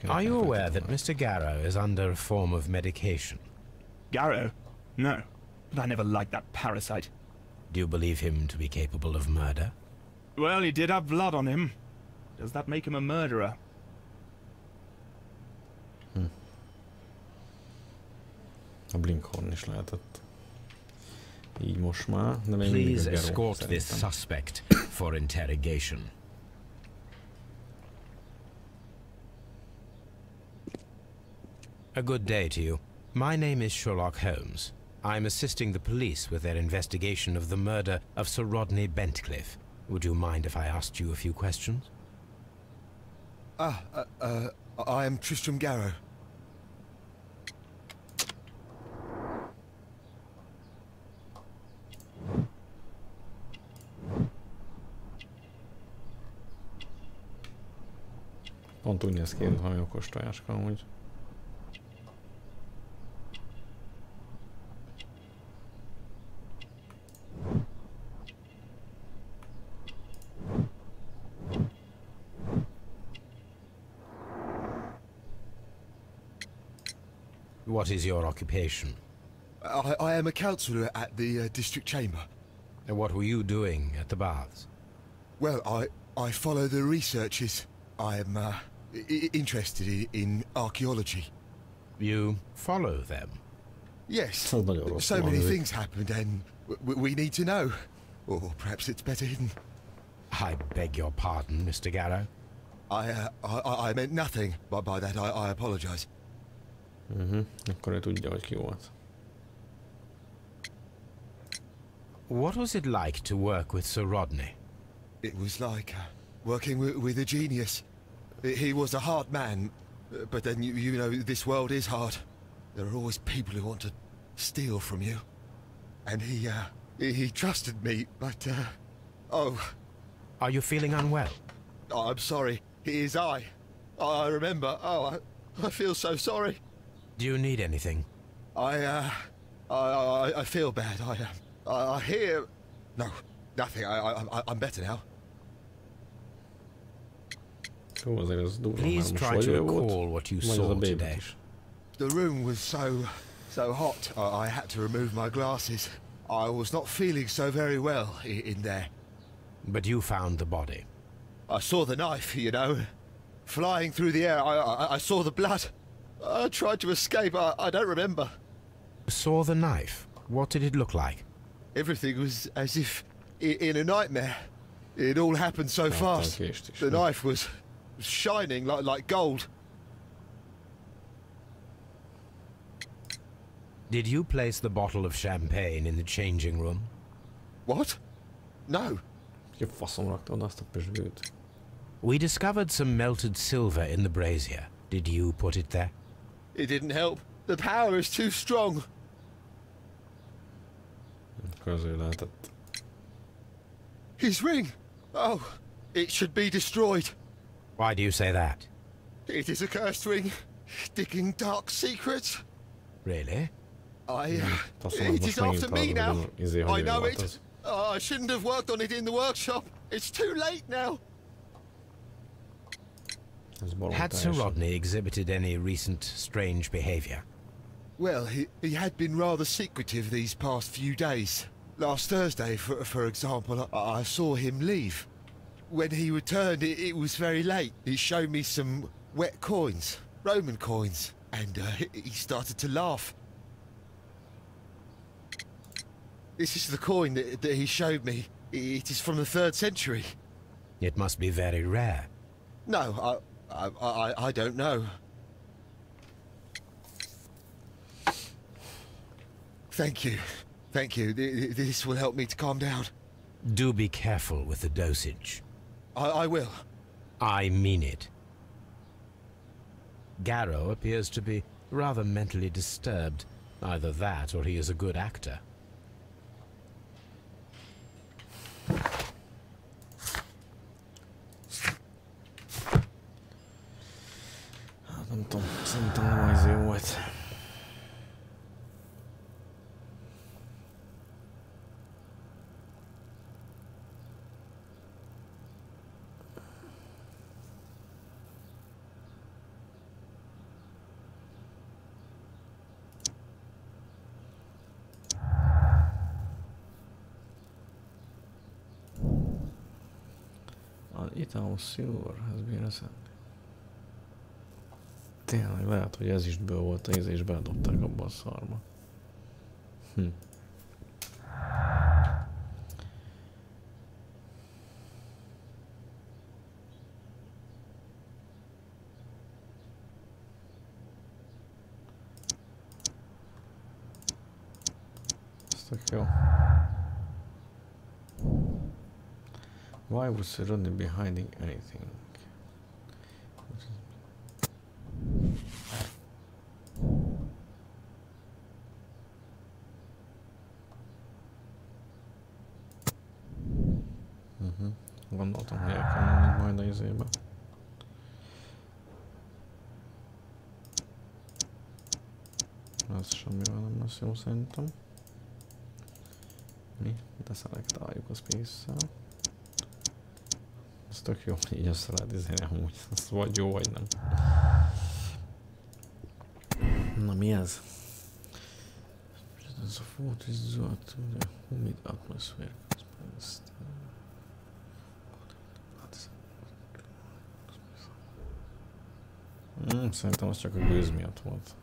[SPEAKER 5] Are you aware that Mr. Garrow is under a form of medication?
[SPEAKER 10] Garrow? No, but I never liked that parasite.
[SPEAKER 5] Do you believe him to be capable of murder?
[SPEAKER 10] Well, he did have blood on him. Does that make him a murderer?
[SPEAKER 1] A Blinkhorn is lehetett. Így most már, de még
[SPEAKER 5] Please escort this suspect for interrogation. A good day to you. My name is Sherlock Holmes. I'm assisting the police with their investigation of the murder of Sir Rodney Bentcliffe. Would you mind if I asked you a few questions?
[SPEAKER 9] I am Tristram Garrow.
[SPEAKER 1] Pont úgy néz ki, hogy valami okos tojáska amúgy.
[SPEAKER 5] What is your occupation?
[SPEAKER 9] I am a councillor at the district chamber.
[SPEAKER 5] And what were you doing at the baths?
[SPEAKER 9] Well, I follow the researches. I am interested in archaeology.
[SPEAKER 5] You follow them?
[SPEAKER 9] Yes. So many things happened and we need to know. Or perhaps it's better hidden.
[SPEAKER 5] I beg your pardon, Mr. Garrow.
[SPEAKER 9] I meant nothing by that. I apologize.
[SPEAKER 1] Akkor ő tudja, hogy ki volt.
[SPEAKER 5] What was it like to work with Sir Rodney?
[SPEAKER 9] It was like working with a genius. He was a hard man, but then you know this world is hard. There are always people who want to steal from you. And he trusted me, but oh.
[SPEAKER 5] Are you feeling unwell?
[SPEAKER 9] Oh, I'm sorry. It is I remember. Oh, I feel so sorry.
[SPEAKER 5] Do you need anything?
[SPEAKER 9] I feel bad. I hear... No, nothing. I'm better now.
[SPEAKER 5] Please try to recall what you saw today.
[SPEAKER 9] The room was so hot. I had to remove my glasses. I was not feeling so very well in there.
[SPEAKER 5] But you found the body.
[SPEAKER 9] I saw the knife, you know, flying through the air. I saw the blood. I tried to escape. I don't remember.
[SPEAKER 5] Saw the knife? What did it look like?
[SPEAKER 9] Everything was as if in a nightmare. It all happened so fast. The knife was shining like gold.
[SPEAKER 5] Did you place the bottle of champagne in the changing room?
[SPEAKER 9] What? No.
[SPEAKER 5] We discovered some melted silver in the brazier. Did you put it there?
[SPEAKER 9] It didn't help. The power is too strong. His ring! Oh, it should be destroyed.
[SPEAKER 5] Why do you say that?
[SPEAKER 9] It is a cursed ring, digging dark secrets.
[SPEAKER 5] Really?
[SPEAKER 9] It is after me now. I know it. I shouldn't have worked on it in the workshop. It's too late now.
[SPEAKER 5] Had Sir Rodney exhibited any recent strange behavior?
[SPEAKER 9] Well, he had been rather secretive these past few days. Last Thursday, for example, I saw him leave. When he returned, it was very late. He showed me some wet coins, Roman coins, and he started to laugh. This is the coin that he showed me. It is from the 3rd century.
[SPEAKER 5] It must be very rare.
[SPEAKER 9] No, I don't know. Thank you. Thank you. This will help me to calm down.
[SPEAKER 5] Do be careful with the dosage.
[SPEAKER 9] I will.
[SPEAKER 5] I mean it. Garrow appears to be rather mentally disturbed. Either that or he is a good actor.
[SPEAKER 1] Nem tudom, szerintem nem az jó volt. An item of silver has been ascended. Tényleg lehet, hogy ez is ből volt a íz, és beledobták abba a szarba. Tök jó. Why would Rodney be hiding anything? Gondoltam, hogy el kell menni majd a izébe. Ez semmivel nem lesz jó szerintem. Mi? Deszelektáljuk a space-szel. Ez tök jó, hogy így össze lehet izélni amúgy. Ez vagy jó, vagy nem. Na mi ez? Ez a fort is zöld, humid atmosphere. Szerintem az csak a gőz miatt volt.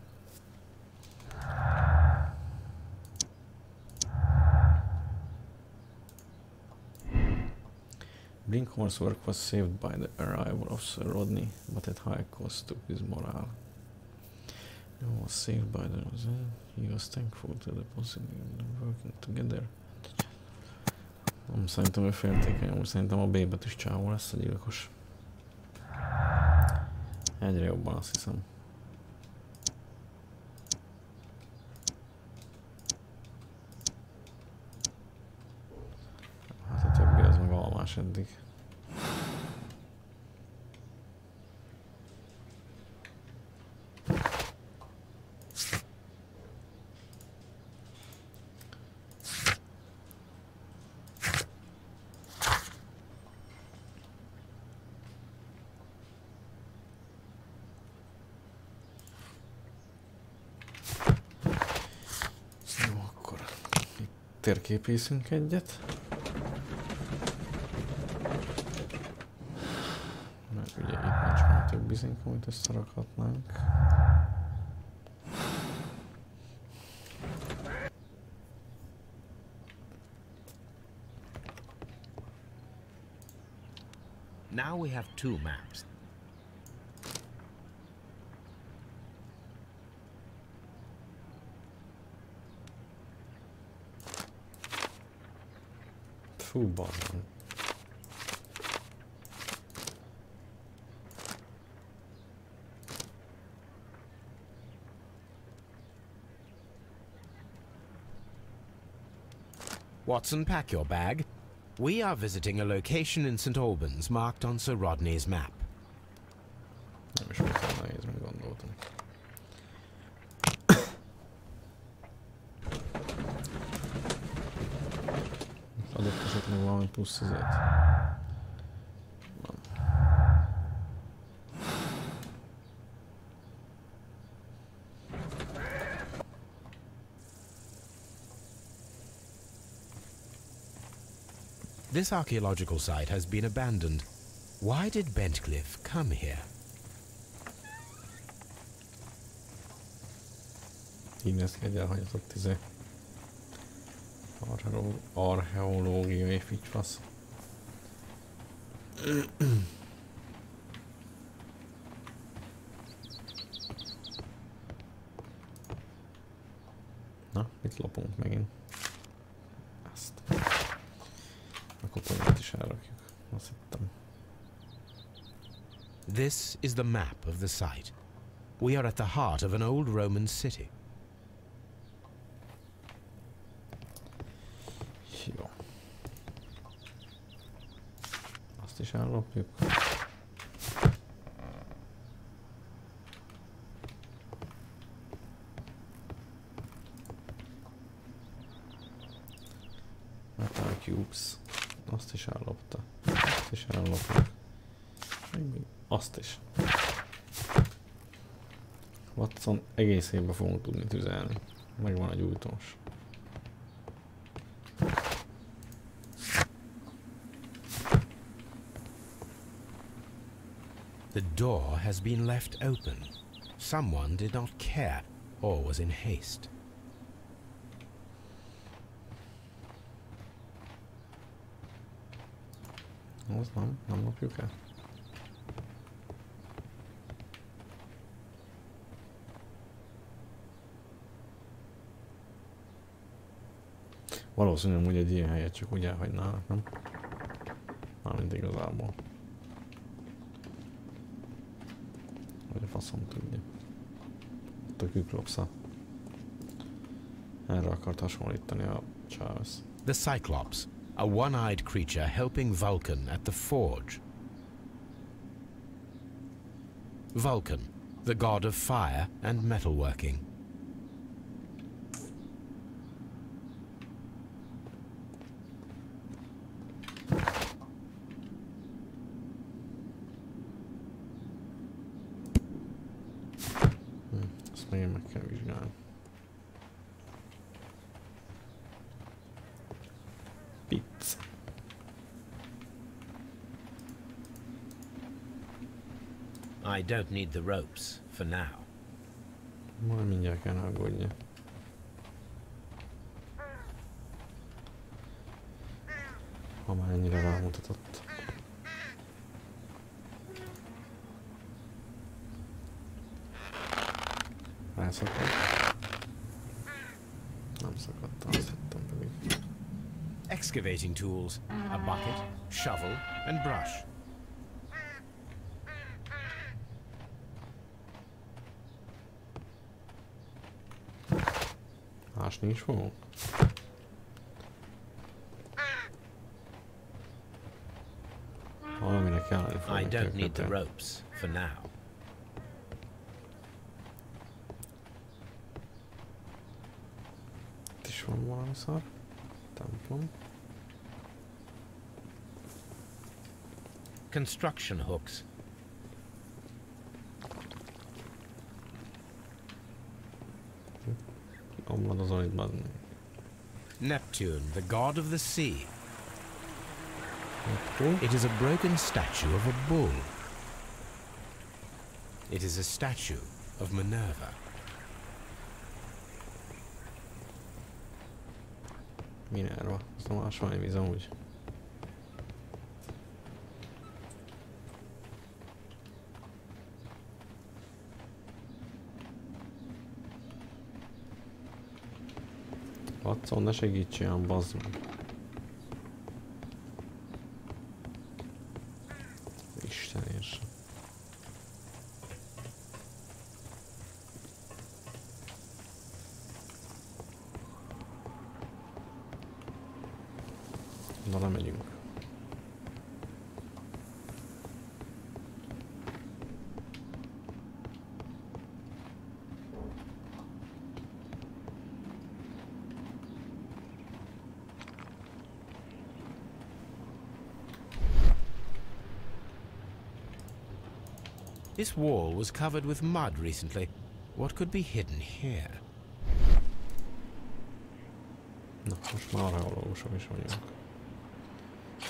[SPEAKER 1] Brinkhorn's work was saved by the arrival of Sir Rodney, but at high cost to his morale. He was saved by the... He was thankful to the possibility of working together. Nem szerintem ő féltékeny, szerintem a B betűs csávó lesz a gyilkos. Egyre jobban azt hiszem. Hát a többi az meg almás eddig. Térképészünk egyet. Mert ugye itt nincs már több bizink, amit összerakhatnánk.
[SPEAKER 5] Now we have two maps.
[SPEAKER 1] Fú, bazdmeg.
[SPEAKER 5] Watson, pack your bag. We are visiting a location in St. Albans marked on Sir Rodney's map.
[SPEAKER 1] Nem is volt olyan nehéz, mint gondoltam. Adott esetleg valami plusz ezért.
[SPEAKER 5] This archaeological site has been abandoned. Why did Bentcliffe come here?
[SPEAKER 1] Így néz ki egy elhagyatott archeológiai figyfasz. Na, mit lopunk megint? Ezt. Akkor pont is elrakjuk. Azt hittem.
[SPEAKER 5] This is the map of the site. We are at the heart of an old Roman city.
[SPEAKER 1] Jó. Azt is ellopjuk. Metal cubes. Azt is ellopta. Azt is ellopjuk. Azt is. Watson egész évben fogunk tudni tüzelni. Megvan a gyújtós.
[SPEAKER 5] The door has been left open. Someone did not care or was in haste.
[SPEAKER 1] Az nem lopjuk el. Valószínűleg úgy egy ilyen helyet csak úgy elhagynának, nem? Mármint igazából. Vagy a faszom tudja. A küklopsza. Erre akart hasonlítani a Charles.
[SPEAKER 5] The Cyclops, a one-eyed creature helping Vulcan at the forge. Vulcan, the god of fire and metalworking.
[SPEAKER 1] Ezt megint meg kell vizsgálni. Pizza.
[SPEAKER 5] I don't need the ropes for now.
[SPEAKER 1] Majd mindjárt kell aggódni. Ha már ennyire rámutatott. Elszakadt. Nem szakadt, azt hittem pedig.
[SPEAKER 5] Excavating tools, a bucket, shovel and brush.
[SPEAKER 1] Ásni is fogunk. Valamire kellene fel.
[SPEAKER 5] I don't need the ropes for now.
[SPEAKER 1] Itt is van valami szar. Templom.
[SPEAKER 5] Construction hooks.
[SPEAKER 1] Omladozol itt bazd meg.
[SPEAKER 5] Neptune, the god of the sea.
[SPEAKER 1] Neptune?
[SPEAKER 5] It is a broken statue of a bull. It is a statue of Minerva.
[SPEAKER 1] Minerva. Azt a másolni víz amúgy. Watson, ne segítsen, bazd meg. Isten érse. Na, lemegyünk.
[SPEAKER 5] This wall was covered with mud recently. What could be hidden here?
[SPEAKER 1] Na, most már archeológusok is vagyunk.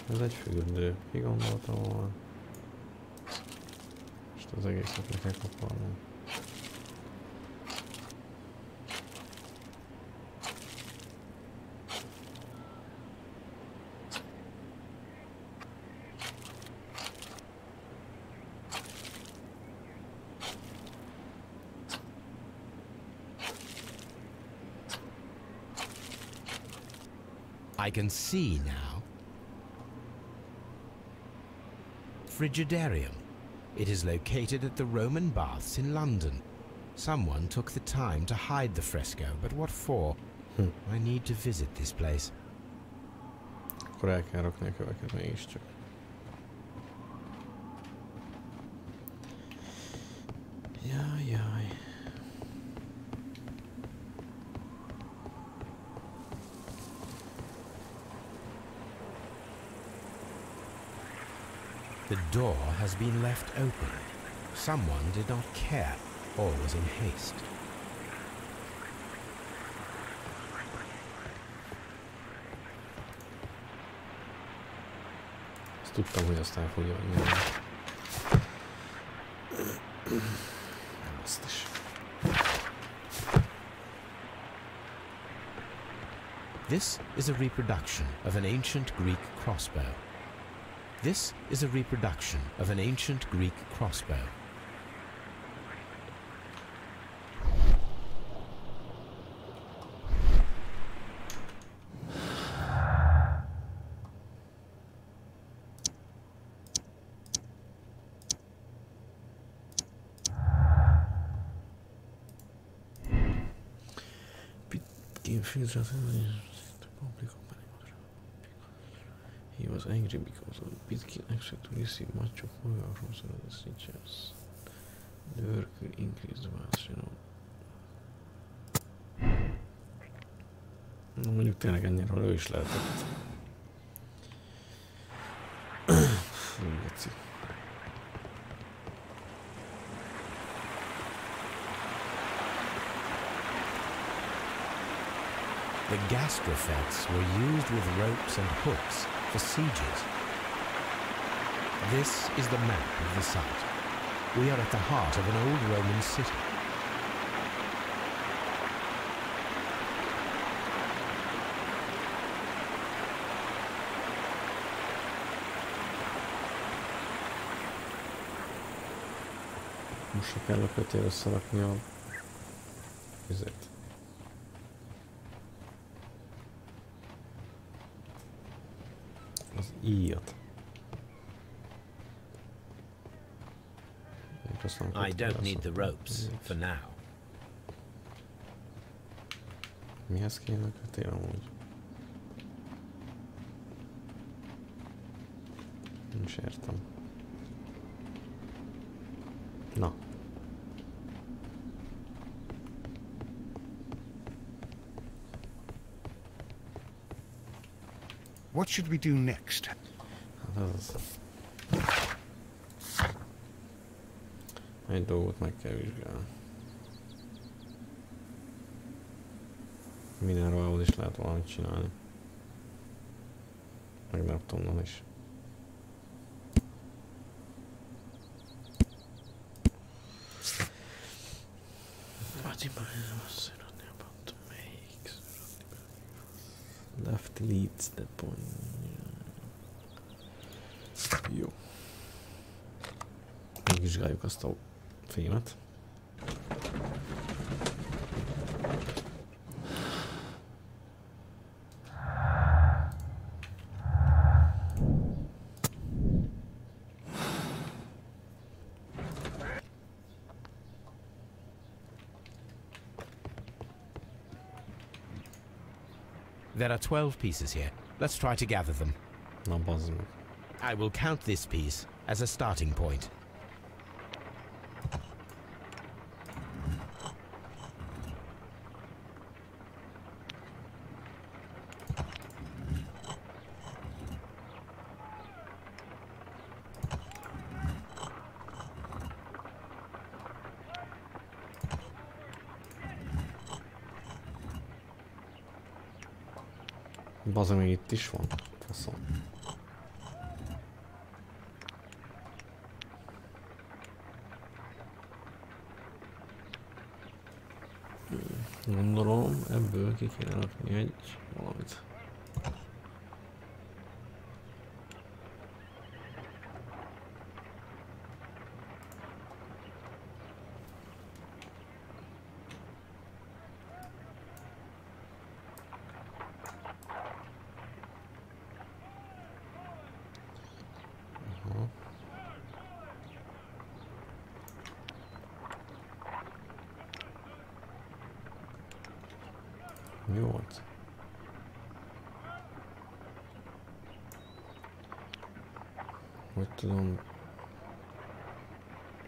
[SPEAKER 1] Ez egy fürdő. Ki gondolta volna? Most az egészet le kell kapalnom.
[SPEAKER 5] I can see now. Frigidarium. It is located at the Roman baths in London. Someone took the time to hide the fresco, but what for? I need to visit this place.
[SPEAKER 1] Akkor el kell rakni a köveket mégiscsak. Jaj.
[SPEAKER 5] The door has been left open. Someone did not care or was in haste.
[SPEAKER 1] Azt tudtam, hogy azt el fogja nyomni. Azt is.
[SPEAKER 5] This is a reproduction of an ancient Greek crossbow. This is a reproduction of an ancient Greek crossbow.
[SPEAKER 1] He was angry because of Pitkin expected to receive much of Magyar from the stitches. The work will increase the mass, you know. Na, mondjuk tényleg ennyire ő is lehetett. Fú, geci.
[SPEAKER 5] The gastrofets were used with ropes and hooks for sieges. This is the map of the site. We are at the heart of an old Roman city.
[SPEAKER 1] Most se kell a kötél összerakni a vizet. Az íjat.
[SPEAKER 5] I don't need the ropes for now.
[SPEAKER 1] Mihez kéne a kötél amúgy? Nem is értem. Na.
[SPEAKER 2] What should we do next?
[SPEAKER 1] Hát ez az. Egy dolgot meg kell vizsgálni. Mindenről is lehet valamit csinálni. Meg Neptunnal is. Left leads that point. Jó. Megvizsgáljuk azt a fémet.
[SPEAKER 5] There are 12 pieces here. Let's try to gather them.
[SPEAKER 1] Na, bazd meg.
[SPEAKER 5] I will count this piece as a starting point.
[SPEAKER 1] Bazd meg, itt is van. Faszom. Gondolom, ebből ki kéne rakni egy valamit. Mi volt? Hogy tudom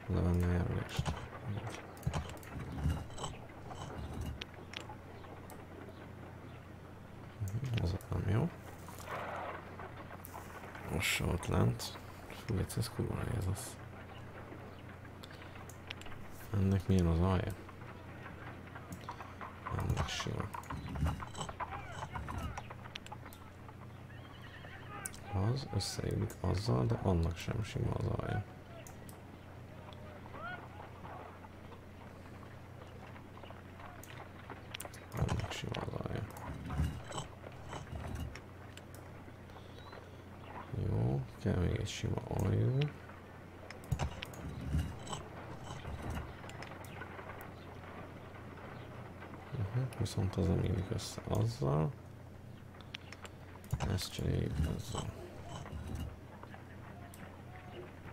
[SPEAKER 1] levenni a jelölést? Ez nem jó. Most se ott lent. Fú, ez kurva nehéz az. Ennek milyen az alja? Ennek sima. Az összeillik azzal, de annak sem sima az alja. Annak sima az alja. Jó, kell még egy sima aljú. Viszont az nem illik össze azzal. Ezt csináljuk ezzel.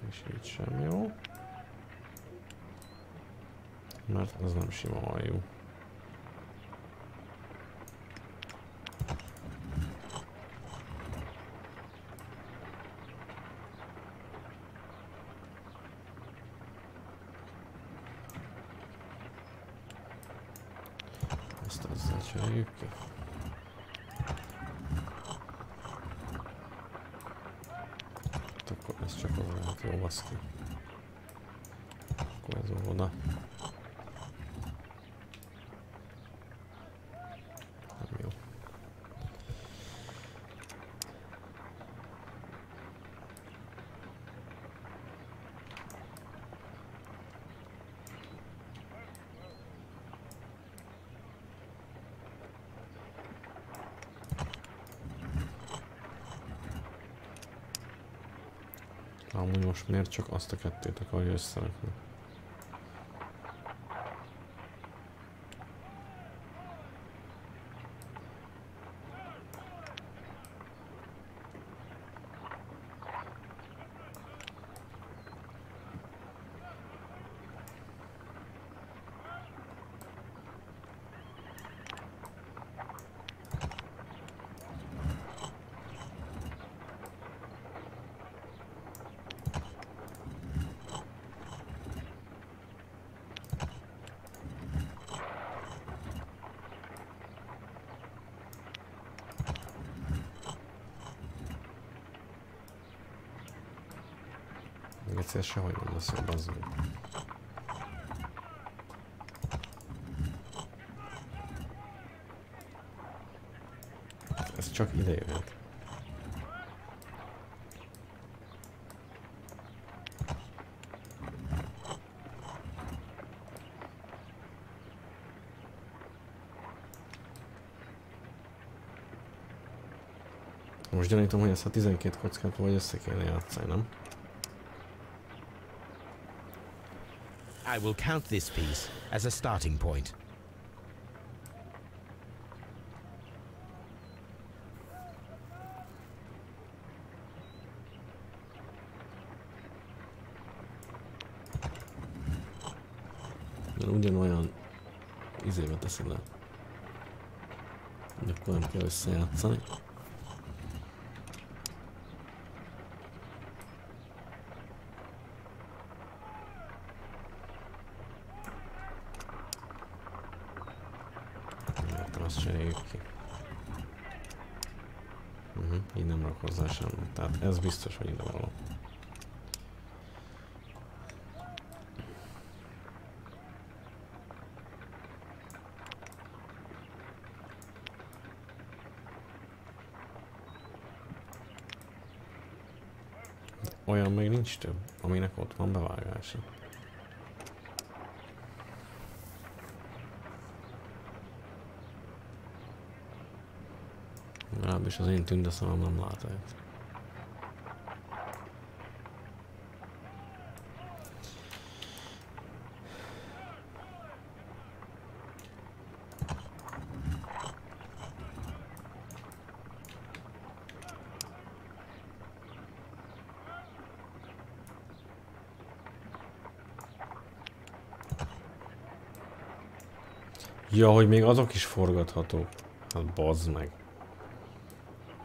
[SPEAKER 1] És így sem jó. Mert ez nem sima aljú. Ezt ezzel csináljuk ki. Akkor ez csak az lehet, jó, baszki. Akkor ez oda. Nem jó. Amúgy most miért csak azt a kettőt akarja összerakni? Egyszer sehogy nem lesz jobb az. Ez csak ide jöhet. Most gyanítom, hogy ezt a 12 kockát vagy össze kéne játszani, nem?
[SPEAKER 5] I will count this piece as a starting point.
[SPEAKER 1] Ugyanolyan izébe teszed le. Akkor nem kell összejátszani. Azt csináljuk ki. Így nem rak hozzá semmit. Tehát ez biztos, hogy ide való. Olyan még nincs több, aminek ott van bevágása. Legalábbis az én tündeszemem nem lát ilyet. Ja, hogy még azok is forgathatók. Hát bazd meg.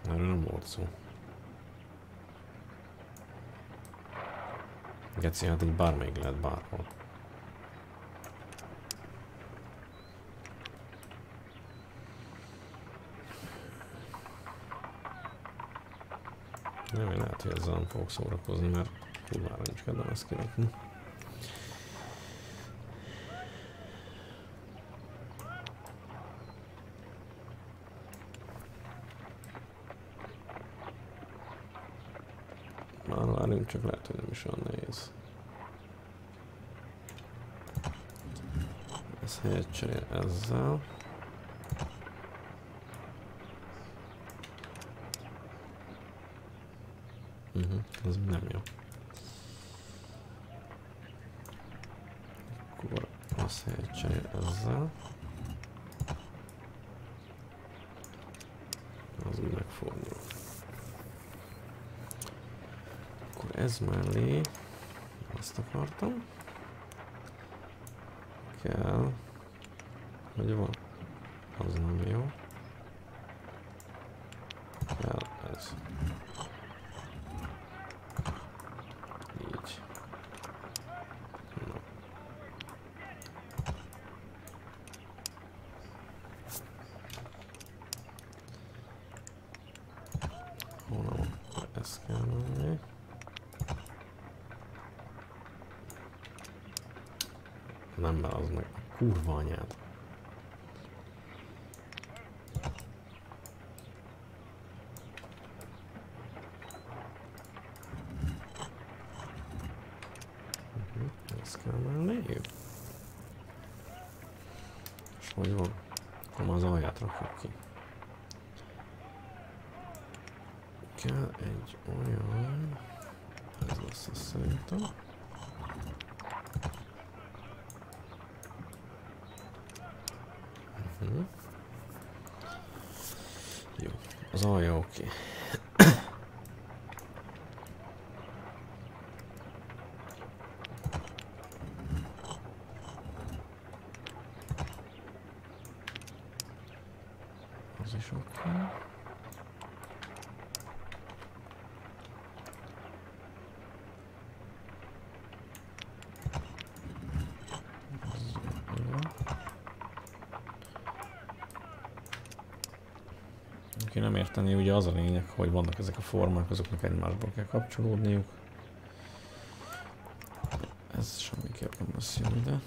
[SPEAKER 1] Erről nem volt szó. Geci, hát így bármelyik lehet bárhol. Nem, lehet, hogy ezzel nem fogok szórakozni, mert kurvára nincs kedvem ezt kirakni. Várjunk, csak lehet, hogy nem is olyan nehéz. Ez helyet cserél ezzel. Ez nem jó. Akkor azt helyet cserél ezzel. Az úgy megfordul. Akkor ez mellé azt akartam. Kell. Hogy van? Az nem jó. Kell ez. Így. No. Honnan? Ez kell menni. Nem, mert az meg a kurva anyád. Ez kell menni. És hogy van? Akkor az alját rakjuk ki. Kell egy olyan... Ez lesz az szerintem. Jó, az alja oké. Az is oké. Aki nem érteni, ugye az a lényeg, hogy vannak ezek a formák, azoknak egymásból kell kapcsolódniuk. Ez semmiképp nem lesz jó ide.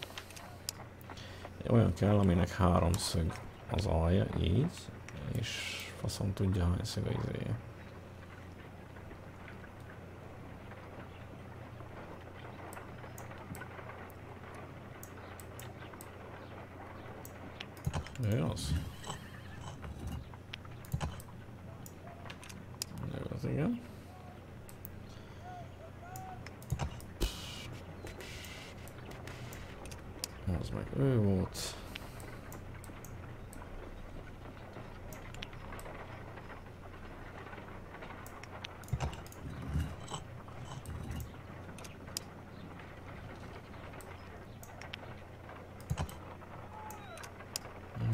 [SPEAKER 1] Olyan kell, aminek háromszög az alja, így, és faszom tudja, hány szög az izéje. Ő az? Ő az, igen. Az meg ő volt.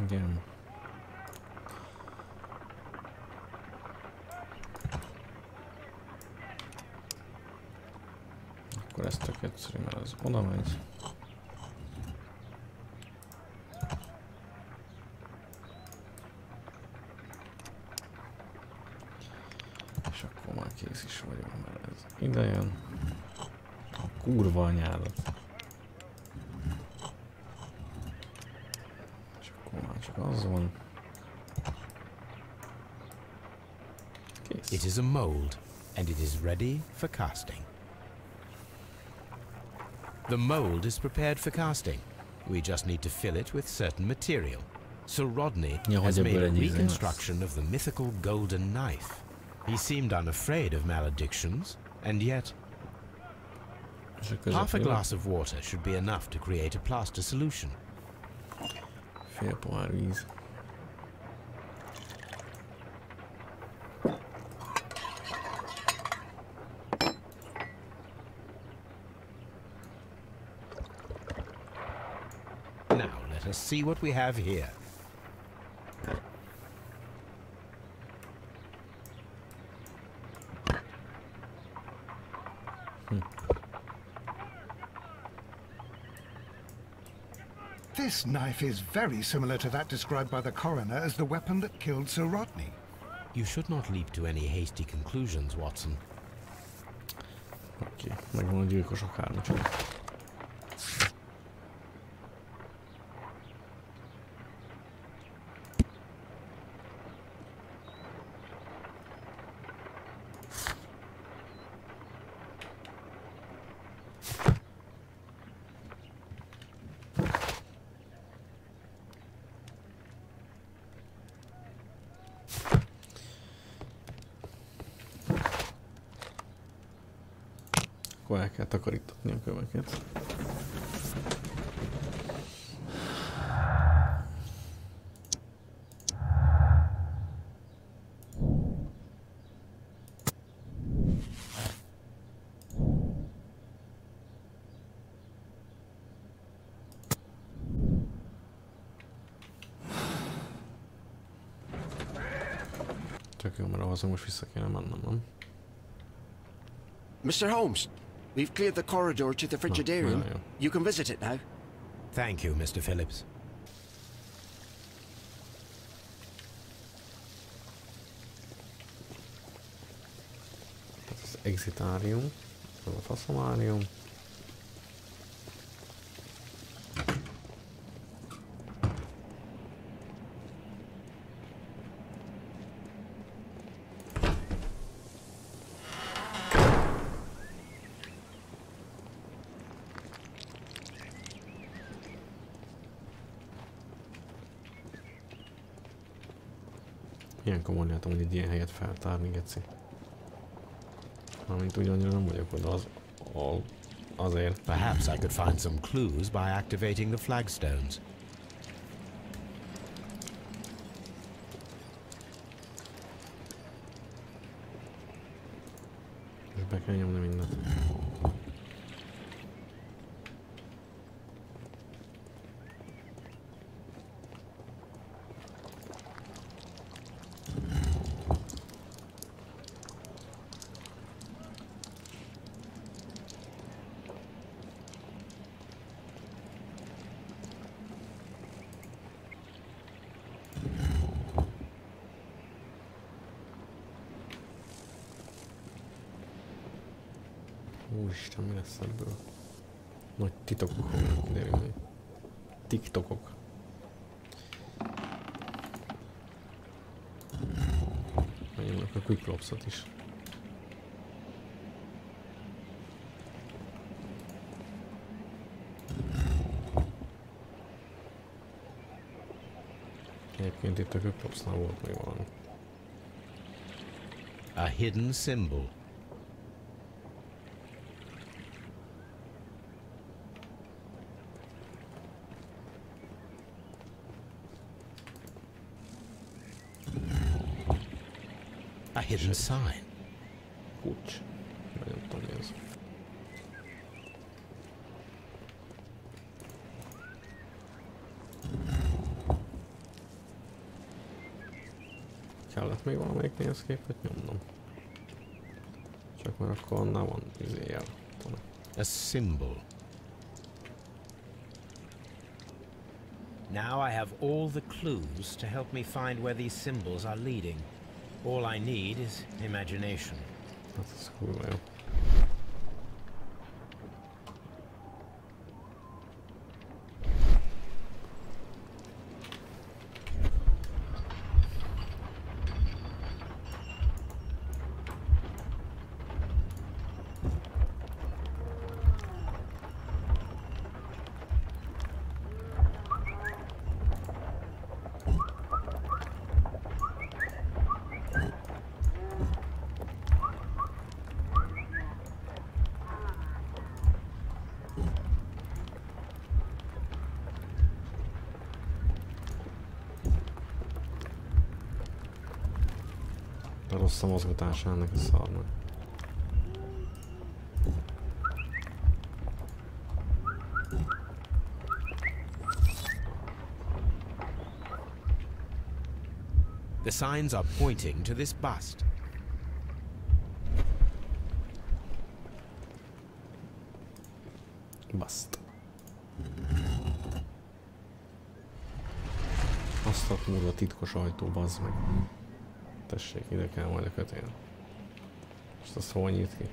[SPEAKER 1] Igen. Akkor ez tök egyszerű, mert az oda megy. És akkor már kész is vagyok, mert ez ide jön. A kurva anyádat. És akkor már csak az van. Kész.
[SPEAKER 5] It is a mold, and it is ready for casting. The mold is prepared for casting. We just need to fill it with certain material. So Rodney has made a reconstruction of the mythical golden knife. He seemed unafraid of maledictions, and yet half a glass of water should be enough to create a plaster solution.
[SPEAKER 1] Fél pohár víz.
[SPEAKER 5] Now let us see what we have here.
[SPEAKER 2] This knife is very similar to that described by the coroner as the weapon that killed Sir Rodney.
[SPEAKER 5] You should not leap to any hasty conclusions, Watson.
[SPEAKER 1] Oké, megvan a gyilkosok hármacsak. akkor el kell takarítatni a köveket. Tök jó, mert ahhoz most vissza kéne mennem, nem?
[SPEAKER 7] Mr. Holmes, we've cleared the corridor to the Frigidarium. You can visit it now.
[SPEAKER 5] Thank you, Mr. Phillips.
[SPEAKER 1] Ez az exitárium, ez a faszomárium. Ilyenkor mondjátok, hogy egy ilyen helyet feltárni, geci. Mármint ugyanannyira nem vagyok oda azért.
[SPEAKER 5] Perhaps I could find some clues by activating the flagstones.
[SPEAKER 1] És be kell nyomni mindent. Úristen, mi lesz ebből? Nagy titokok fognak kiderülni. TikTokok. Megnyomnak a quick lopsot is. Egyébként itt a quick lopsnál volt még valami.
[SPEAKER 5] A hidden symbol. A hidden sign.
[SPEAKER 1] Kulcs. Nem tudom, mi ez. Kellett még valamelyik nézképet nyomnom. Csak már akkor annál van izéjel.
[SPEAKER 5] A symbol. Now I have all the clues to help me find where these symbols are leading. All I need is imagination.
[SPEAKER 1] That's cool. Rossz a mozgatása ennek a szarnak.
[SPEAKER 5] The signs are pointing to this bust.
[SPEAKER 1] Bust. Azt a kurva titkos ajtó, bazd meg. Tessék, ide kell majd a kötél. És azt hol nyit ki?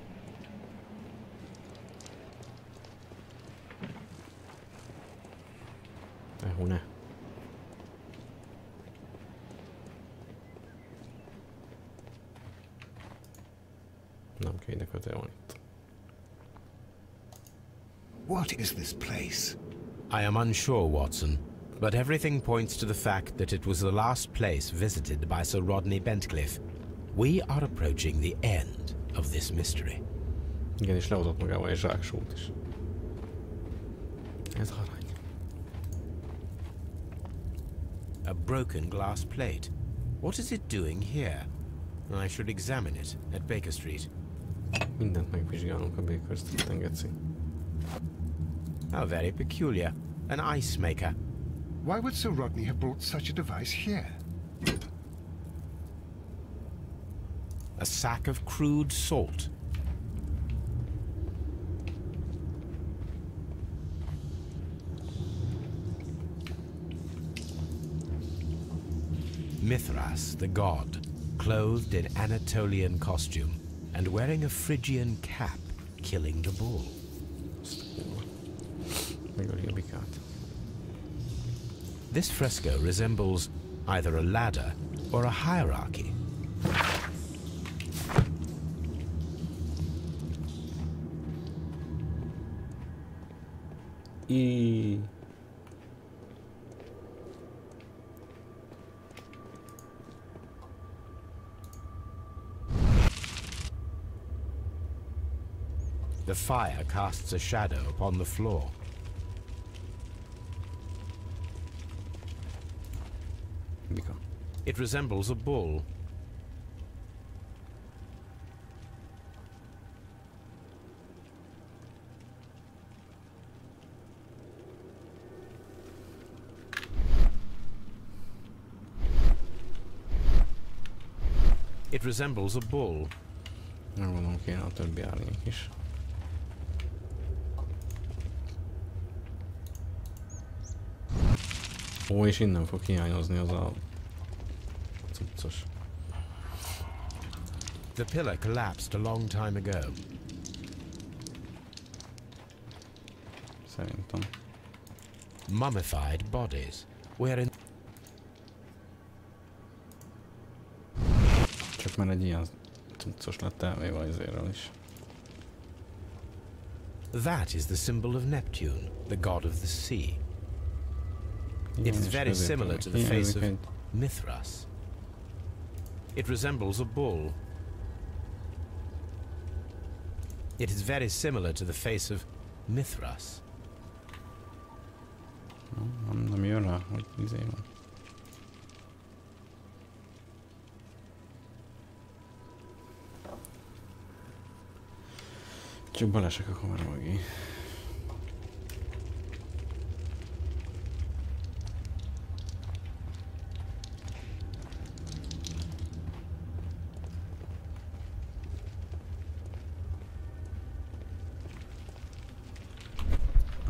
[SPEAKER 1] Ne. Nem kell, ide kötél van itt.
[SPEAKER 2] What is this place?
[SPEAKER 5] I am unsure, Watson. But everything points to the fact that it was the last place visited by Sir Rodney Bentcliffe. We are approaching the end of this mystery.
[SPEAKER 1] Igen, és lehozott magával egy zsáksót is. Ez arany.
[SPEAKER 5] A broken glass plate. What is it doing here? I should examine it at Baker Street.
[SPEAKER 1] Mindent megvizsgálunk a Baker Street-en, geci.
[SPEAKER 5] How very peculiar. An ice maker.
[SPEAKER 2] Why would Sir Rodney have brought such a device here?
[SPEAKER 5] A sack of crude salt. Mithras, the god, clothed in Anatolian costume and wearing a Phrygian cap, killing the bull. This fresco resembles either a ladder or a hierarchy. The fire casts a shadow upon the floor. It resembles a bull. It resembles a bull.
[SPEAKER 1] Nem gondolom, kéne a többi árnyék is. Ó, és innen fog hiányozni az a cuccos.
[SPEAKER 5] The pillar collapsed a long time ago.
[SPEAKER 1] Szerintem.
[SPEAKER 5] Mummified bodies. Wherein
[SPEAKER 1] csak mert egy ilyen cuccos lett elméve azéről is.
[SPEAKER 5] That is the symbol of Neptune, the god of the sea. It is very similar to the face of Mithras. It resembles a bull. It is very similar to the face of Mithras.
[SPEAKER 1] Nem jön rá, hogy izé van. Csak belesek a kamera mögé.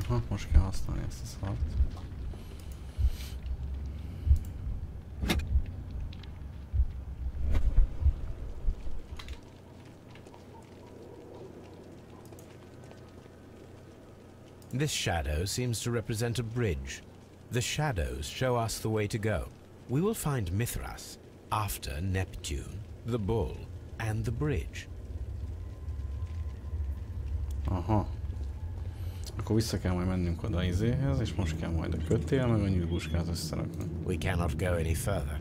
[SPEAKER 1] Aha, most kell használni ezt a szart.
[SPEAKER 5] This shadow seems to represent a bridge. The shadows show us the way to go. We will find Mithras after Neptune, the bull, and the bridge.
[SPEAKER 1] Aha. Akkor vissza kell majd mennünk oda izéhez, és most kell majd a kötél, meg a nyűgbuskát összerakni.
[SPEAKER 5] We cannot go any further.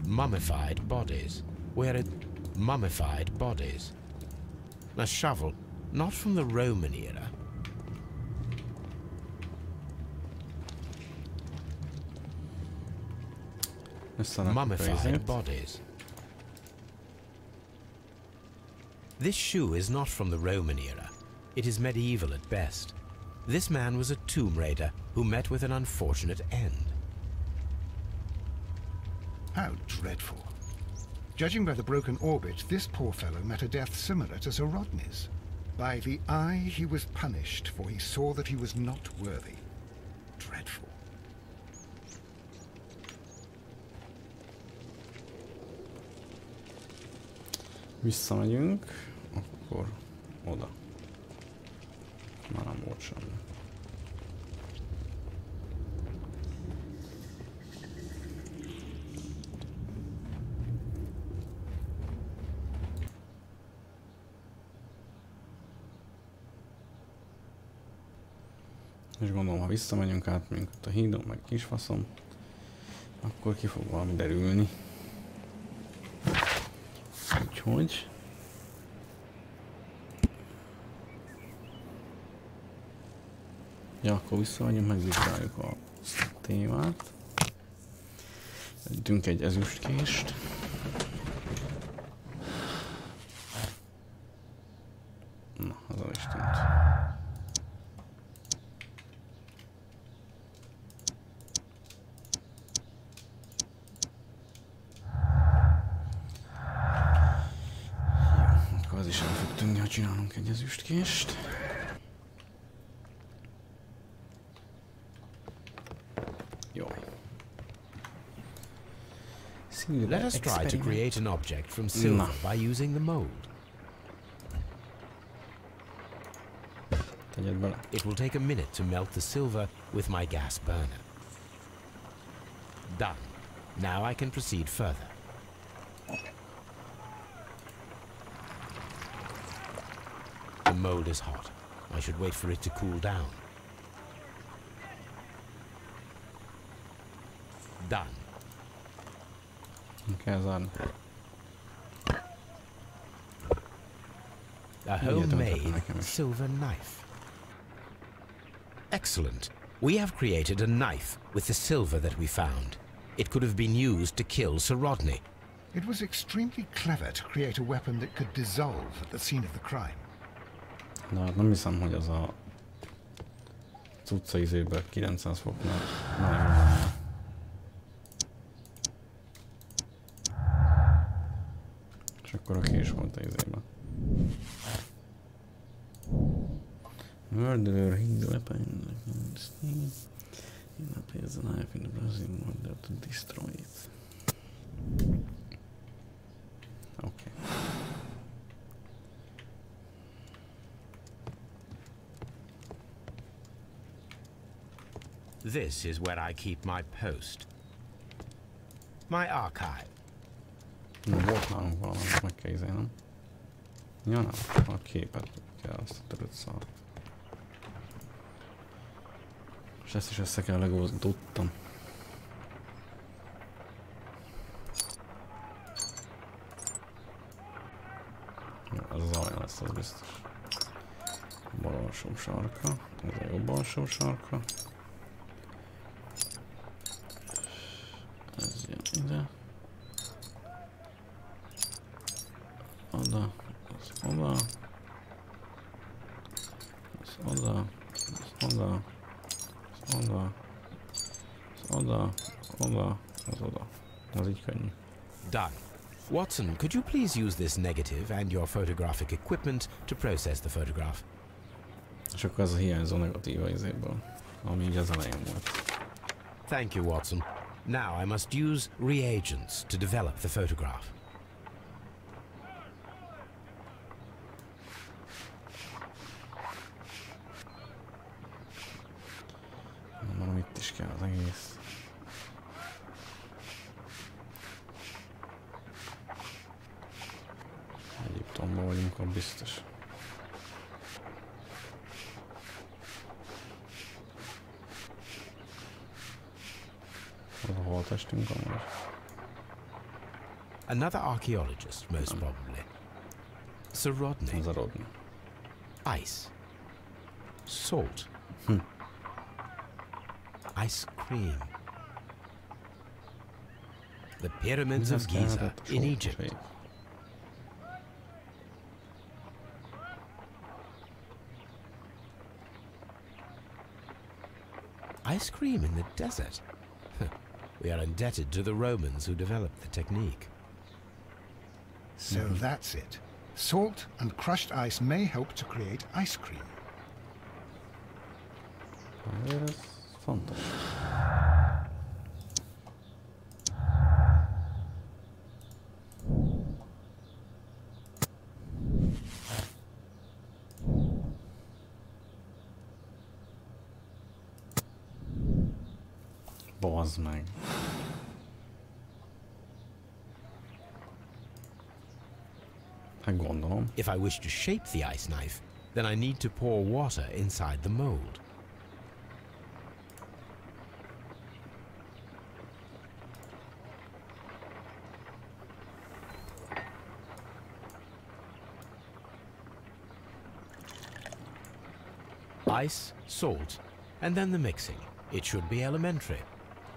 [SPEAKER 5] Mummified bodies. Where it... Mummified bodies. A shovel, not from the Roman era. Mummified bodies. This shoe is not from the Roman era. It is medieval at best. This man was a tomb raider who met with an unfortunate end.
[SPEAKER 2] How dreadful. Judging by the broken orbit, this poor fellow met a death similar to Sir Rodney's. By the eye he was punished, for he saw that he was not worthy. Dreadful.
[SPEAKER 1] Visszamegyünk, akkor oda. Már nem volt semmi. És gondolom, ha visszamegyünk át, mint ott a hídon, meg kisfaszom, akkor ki fog valami derülni. Úgyhogy... Ja, akkor visszamegyünk, megvizsgáljuk a témát. Szedünk egy ezüstkést. Na, az el is tűnt. Jó, akkor az is el fog tűnni, ha csinálunk egy ezüstkést.
[SPEAKER 5] Let us try to create an object from silver by using the mold. It will take a minute to melt the silver with my gas burner. Done. Now I can proceed further. The mold is hot. I should wait for it to cool down. Done. A homemade silver knife. Excellent. We have created a knife with the silver that we found. It could have been used to kill Sir Rodney.
[SPEAKER 2] It was extremely clever to create a weapon that could dissolve at the scene of the crime.
[SPEAKER 1] Na, nem hiszem, hogy az a cucca izéből 900 foknál nagyon lenne. És akkor a kés volt a izében. Murderer hid the weapon in the steam. He applies the knife in the Brazil in order to destroy it. Okay.
[SPEAKER 5] This is where I keep my post. My archive.
[SPEAKER 1] Volt nálunk valamit, meg kell izélnem. Ja nem, a képet kell, azt a törött szart. És ezt is össze kell legózni, tudtam. Ez az alja lesz, az biztos. A bal alsó sarka, ez a jobb alsó sarka. Ez jön ide. Oda, az oda. Az oda, az oda. Oda, oda, oda, az oda. Az így könnyű.
[SPEAKER 5] Done. Watson, could you please use this negative and your photographic equipment to process the photograph?
[SPEAKER 1] És akkor ez a hiányzó negatíva izéből, ami így az elején volt.
[SPEAKER 5] Thank you, Watson. Now I must use reagents to develop the photograph.
[SPEAKER 1] Mondom, itt is kell az egész. Egyiptomban vagyunk, akkor biztos. Az a holttestünk amúgy.
[SPEAKER 5] Another archaeologist, most probably. Sir Rodney.
[SPEAKER 1] Az a Rodney.
[SPEAKER 5] Ice. Salt. Ice cream. The pyramids of Giza in Egypt. Ice cream in the desert. We are indebted to the Romans who developed the technique.
[SPEAKER 2] So that's it. Salt and crushed ice may help to create ice cream.
[SPEAKER 1] Ez fontos. Bazd meg. Hát gondolom.
[SPEAKER 5] If I wish to shape the ice knife, then I need to pour water inside the mold. Ice, salt, and then the mixing. It should be elementary.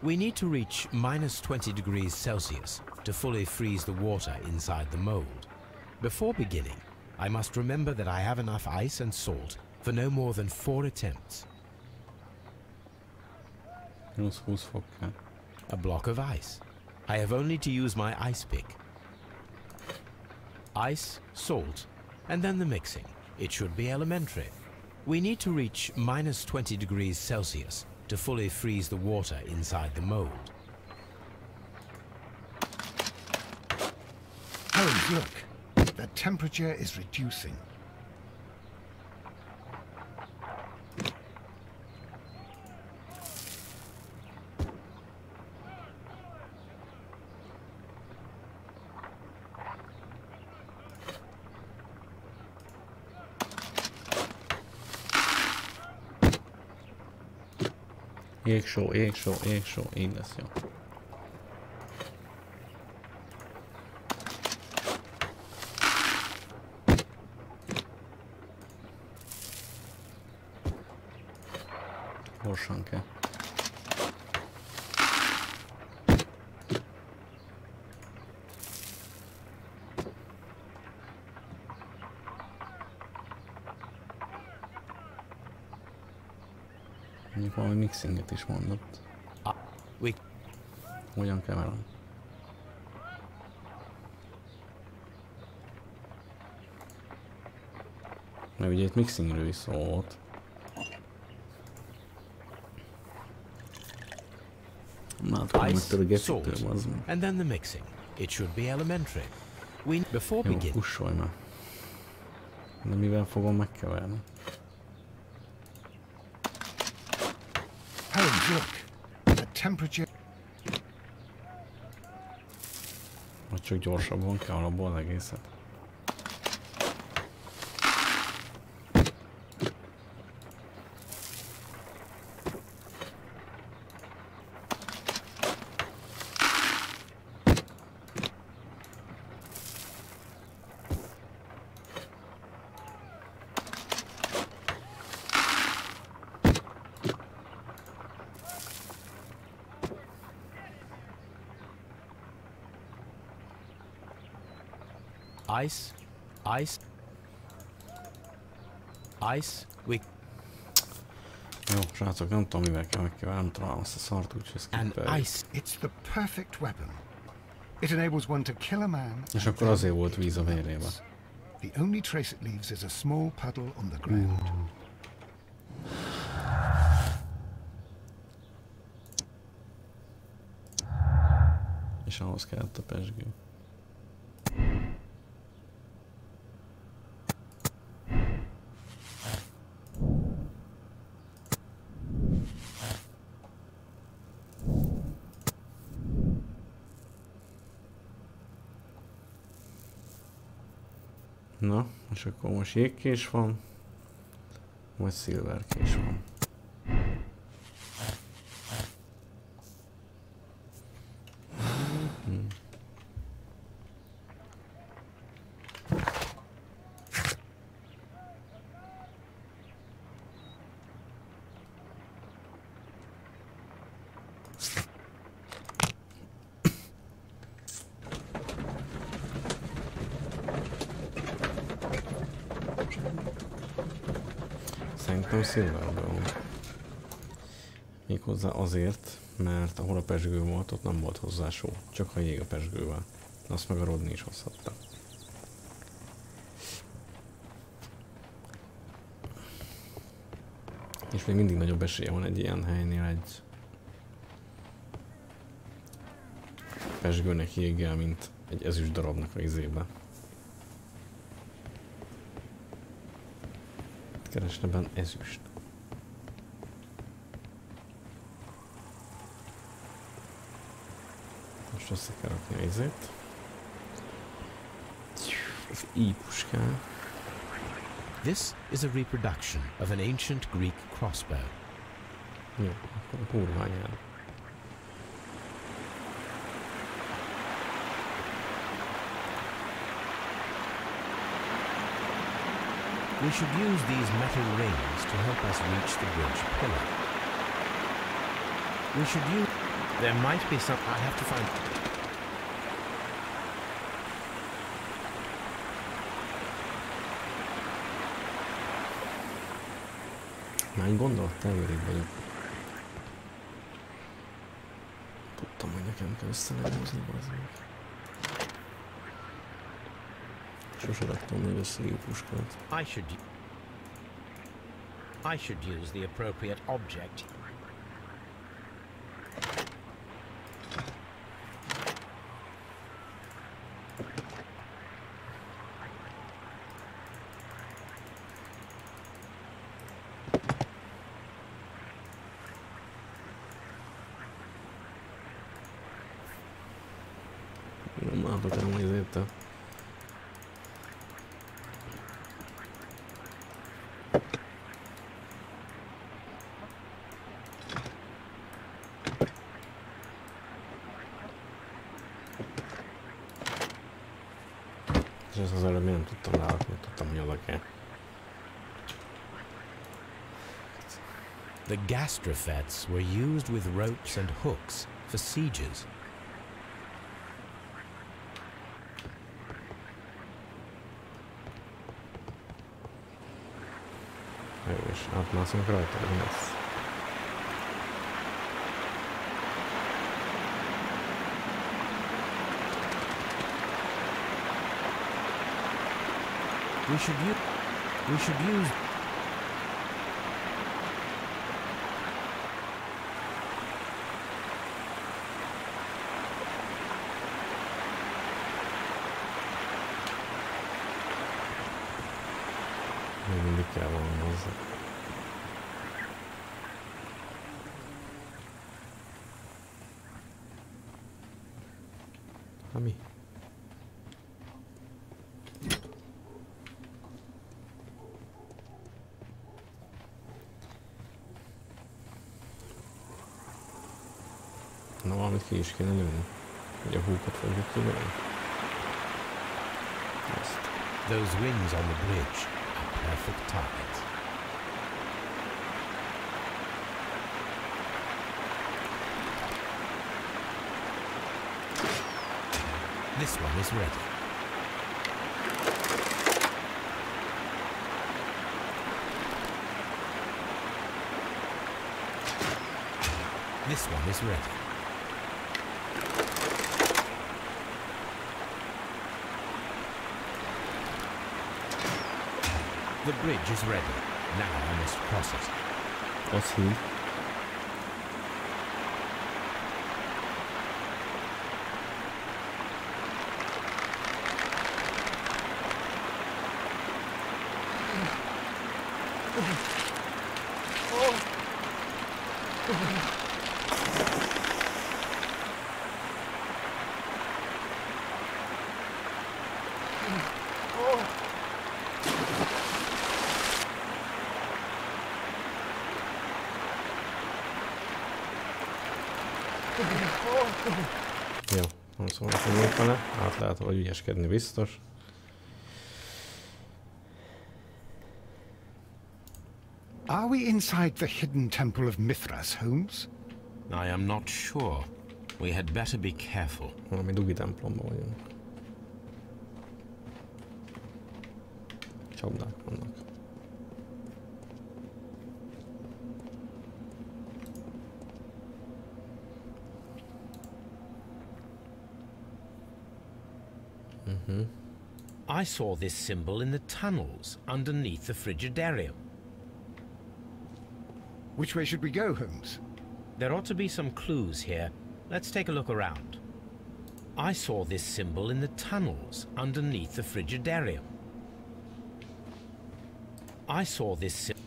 [SPEAKER 5] We need to reach minus 20 degrees Celsius to fully freeze the water inside the mold. Before beginning, I must remember that I have enough ice and salt for no more than 4 attempts. A block of ice. I have only to use my ice pick. Ice, salt, and then the mixing. It should be elementary. We need to reach minus 20 degrees Celsius to fully freeze the water inside the mold.
[SPEAKER 2] Holmes, look. The temperature is reducing.
[SPEAKER 1] Égsó, égsó, égsó, így lesz jó. Gyorsan kell. Mondjuk valami mixinget is mondott. Hogyan keverem? Mert ugye itt mixingről is szó volt.
[SPEAKER 5] Ice, salt, and then the mixing. It should be elementary. Before
[SPEAKER 1] jó,
[SPEAKER 5] begin.
[SPEAKER 1] Kussolj már. De mivel fogom megkeverni?
[SPEAKER 2] Holmes, look. The temperature...
[SPEAKER 1] Vagy csak gyorsabban kell abból az egészet.
[SPEAKER 5] Ice, ice, ice, we...
[SPEAKER 1] Jó, srácok, nem tudom mivel kell megkeverni, nem találom azt a szart, úgyhogy skippeljük.
[SPEAKER 2] It's the perfect weapon. It enables one to kill a man.
[SPEAKER 1] És akkor azért volt víz a vérébe.
[SPEAKER 2] The only trace it leaves is a small puddle on the ground.
[SPEAKER 1] És ahhoz kellett a pezsgő. Na, és akkor most jégkés van, vagy szilverkés van. Szerintem szilverből van. Méghozzá azért, mert ahol a pezsgő volt, ott nem volt hozzá só. Csak a jég a pezsgővel. Azt meg a Rodney is hozhatta. És még mindig nagyobb esélye van egy ilyen helynél egy pezsgőnek jéggel, mint egy ezüst darabnak a izébe. Keresneben ezüst. Most össze kell rakni a izét. Az ípuskán.
[SPEAKER 5] This is a reproduction of an ancient Greek crossbow.
[SPEAKER 1] Jó, akkor a kurványára.
[SPEAKER 5] We should use these metal rings to help us reach the bridge pillar. We should use... There might be some... I have to find...
[SPEAKER 1] Már gondoltál, őrig vagyok. Tudtam, hogy nekem kell összelegyozni, bazdmeg. Sose raktam még össze puskát.
[SPEAKER 5] I should use the appropriate object.
[SPEAKER 1] Nem látok el, hogy ezért. És ezt az előbb én nem tudtam rárakni, tudtam, hogy oda kell.
[SPEAKER 5] The gastrofets were used with ropes and hooks for sieges.
[SPEAKER 1] Jó, és átmászunk rajta, hogy lesz.
[SPEAKER 5] We should use...
[SPEAKER 1] Még mindig kell valami hozzá. Mi? Na, valamit ki is kéne lőni. Hogy a húkat fogjuk kilőni. Ezt.
[SPEAKER 5] Those wings on the bridge are perfect targets. This one is ready. This one is ready. The bridge is ready. Now I must cross it.
[SPEAKER 1] What's he? Jó, nem szóval fogunk vele, át lehet vagy ügyeskedni biztos.
[SPEAKER 2] Are we inside the hidden temple of Mithras, Holmes?
[SPEAKER 5] I am not sure. We had better be careful.
[SPEAKER 1] Valami dugi templomban vagyunk. Csapdák vannak.
[SPEAKER 5] I saw this symbol in the tunnels underneath the Frigidarium.
[SPEAKER 2] Which way should we go, Holmes?
[SPEAKER 5] There ought to be some clues here. Let's take a look around. I saw this symbol in the tunnels underneath the Frigidarium. I saw this symbol.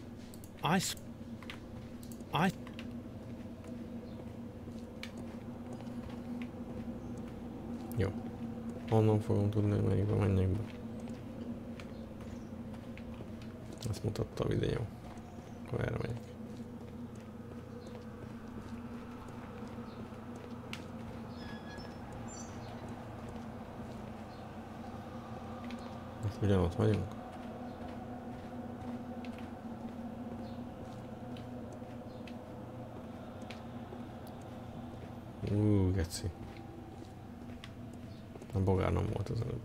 [SPEAKER 1] Jó. Honnan fogom tudni, hogy melyikbe menjek be? Ezt mutatta a videó. Akkor erre megyek. Ezt ugyanott vagyunk? Geci. A bogár nem volt az előbb.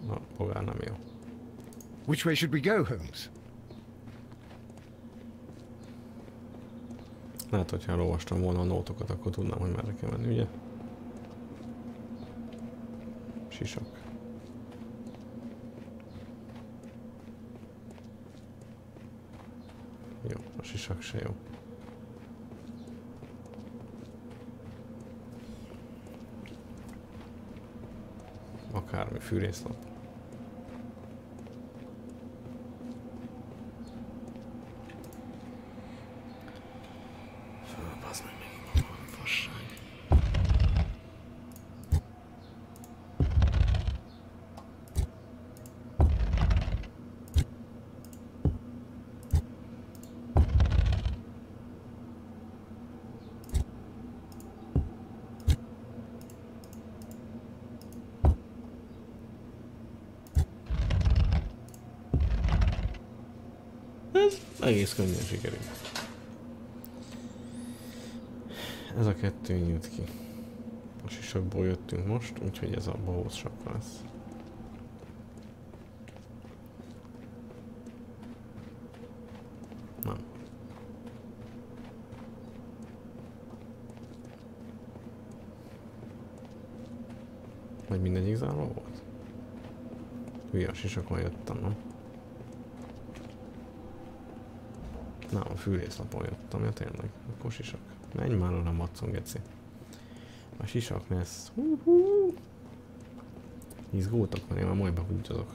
[SPEAKER 1] Na, bogár nem jó.
[SPEAKER 2] Which way should we go, Holmes?
[SPEAKER 1] Lehet, hogyha elolvastam volna a nótokat, akkor tudnám, hogy merre kell menni, ugye? Sisak. Jó, a sisak se jó. Akármi, fűrészlap. Fölbazd meg még a fasság. Ez egész könnyen sikerül. Ez a kettő nyílt ki. A sisakból jöttünk most, úgyhogy ez a bohóc sapka lesz. Nem. Vagy mindegyik zárva volt? Hülye, a sisakon jöttem, nem? Nem, a fűrészlapon jöttem, ja tényleg, akkor sisak. Menj már oda, macon, geci. A sisak lesz. Izgultak, mert én már majd behúgyozok.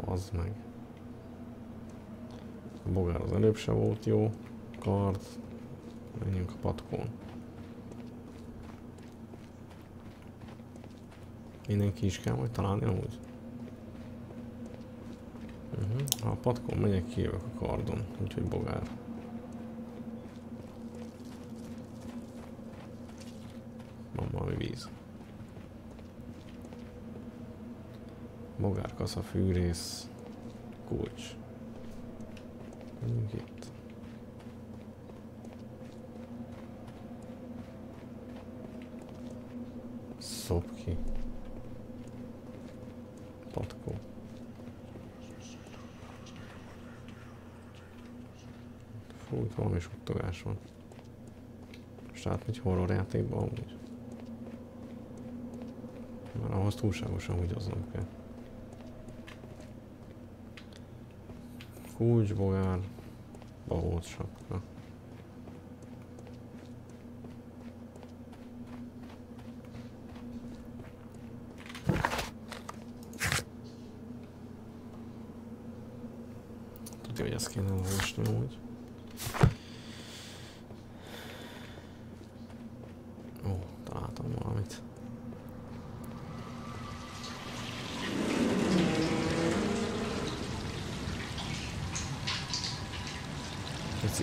[SPEAKER 1] Bazd meg. A bogár az előbb se volt jó. Kard. Menjünk a patkón. Mindenki is kell majd találni amúgy. Ha a patkon megyek, kijövök a kardon, úgyhogy bogár. Van valami víz. Bogár, kasza, fűrész, kulcs. Menjünk itt. Szopki. Patkó. Fú, itt valami suttogás van. Most átmegy horror játékba amúgy. Mert ahhoz túlságosan húgyoznom kell. Kulcs, bogár, bohóc sapka. Tudja, hogy ezt kéne olvasni amúgy. Ó, találtam valamit.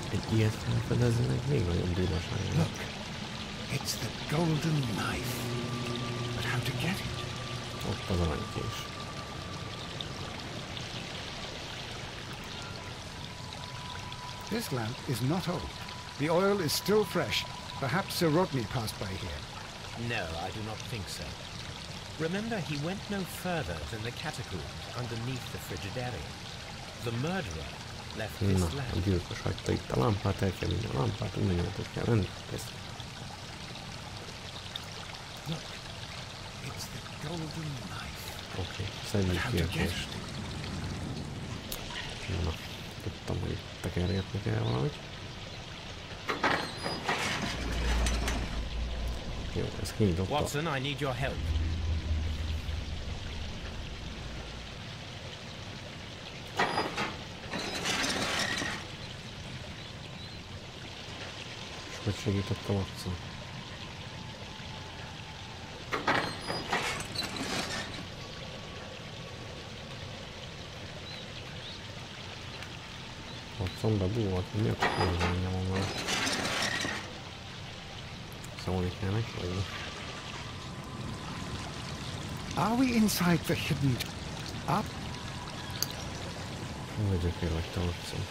[SPEAKER 1] Egy ilyet felfedezni meg még nagyobb durvaság.
[SPEAKER 2] Look, it's the golden knife. But how to get it?
[SPEAKER 1] Ott az aranykés.
[SPEAKER 2] This lamp is not old. The oil is still fresh. Perhaps Sir Rodney passed by here.
[SPEAKER 5] No, I do not think so. Remember, he went no further than the catacombs underneath the Frigidaire. The murderer left this
[SPEAKER 1] Na,
[SPEAKER 5] lamp.
[SPEAKER 1] a gyilkos hagyta itt a lámpát, el kell vinni a lámpát, mindennyiatot kell venni. Kész.
[SPEAKER 2] Look, it's the golden knife.
[SPEAKER 1] Oké, szedjük ki a kést. Na, tudtam, hogy itt tekergetni kell valamit. Jó, ez kinyitotta.
[SPEAKER 5] Watson, I need your help.
[SPEAKER 1] És hogy segített a Watson? Watson bebúvalt, hogy mi a kurva nyomom vele? Szólni kell neki, vagy mi?
[SPEAKER 2] Are we inside the hidden... Up?
[SPEAKER 1] Vegyek kérlek te utcon.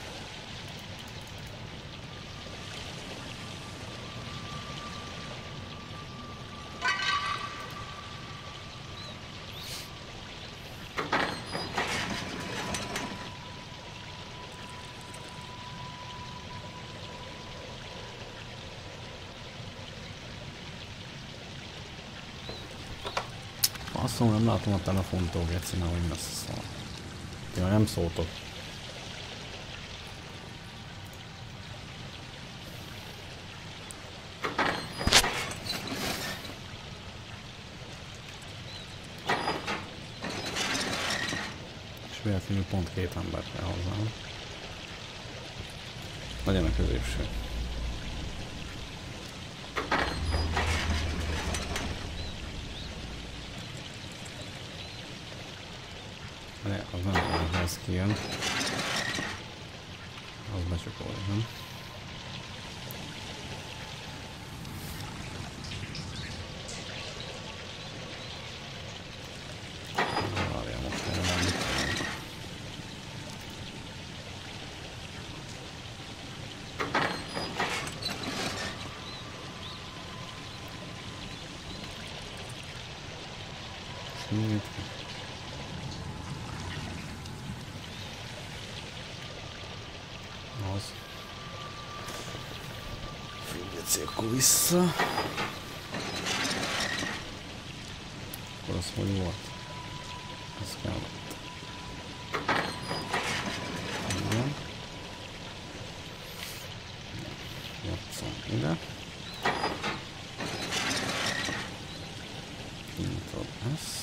[SPEAKER 1] Azt mondom, nem látom a telefontól, Geci, mert hogy messze szól. Ja, nem szóltok. És véletlenül pont két embert kell hozzám. Legyen a középső. De az nem olyan, ha ez kijön. Az becsukol, nem? Várjál, most erre már mit tudom. Semmit. Az. Figyelj, akkor vissza. Akkor az hogy volt? Ez kellett. Igen. Játszom ide. Kinyitod ezt.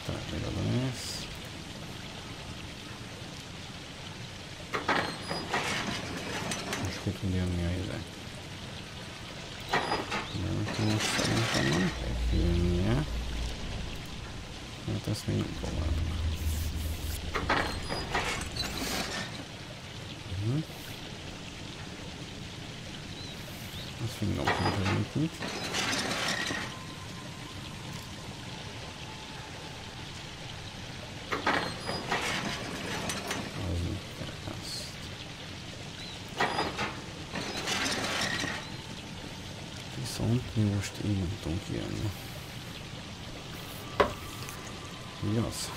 [SPEAKER 1] Tehát még oda néz. Most ki tud jönni a ide. De most szerintem nem kell kijönnie. Mert ezt még nem próbáltuk. Azt fingom sem, hogy mit. Mi most így nem tudunk kijönni. Igaz?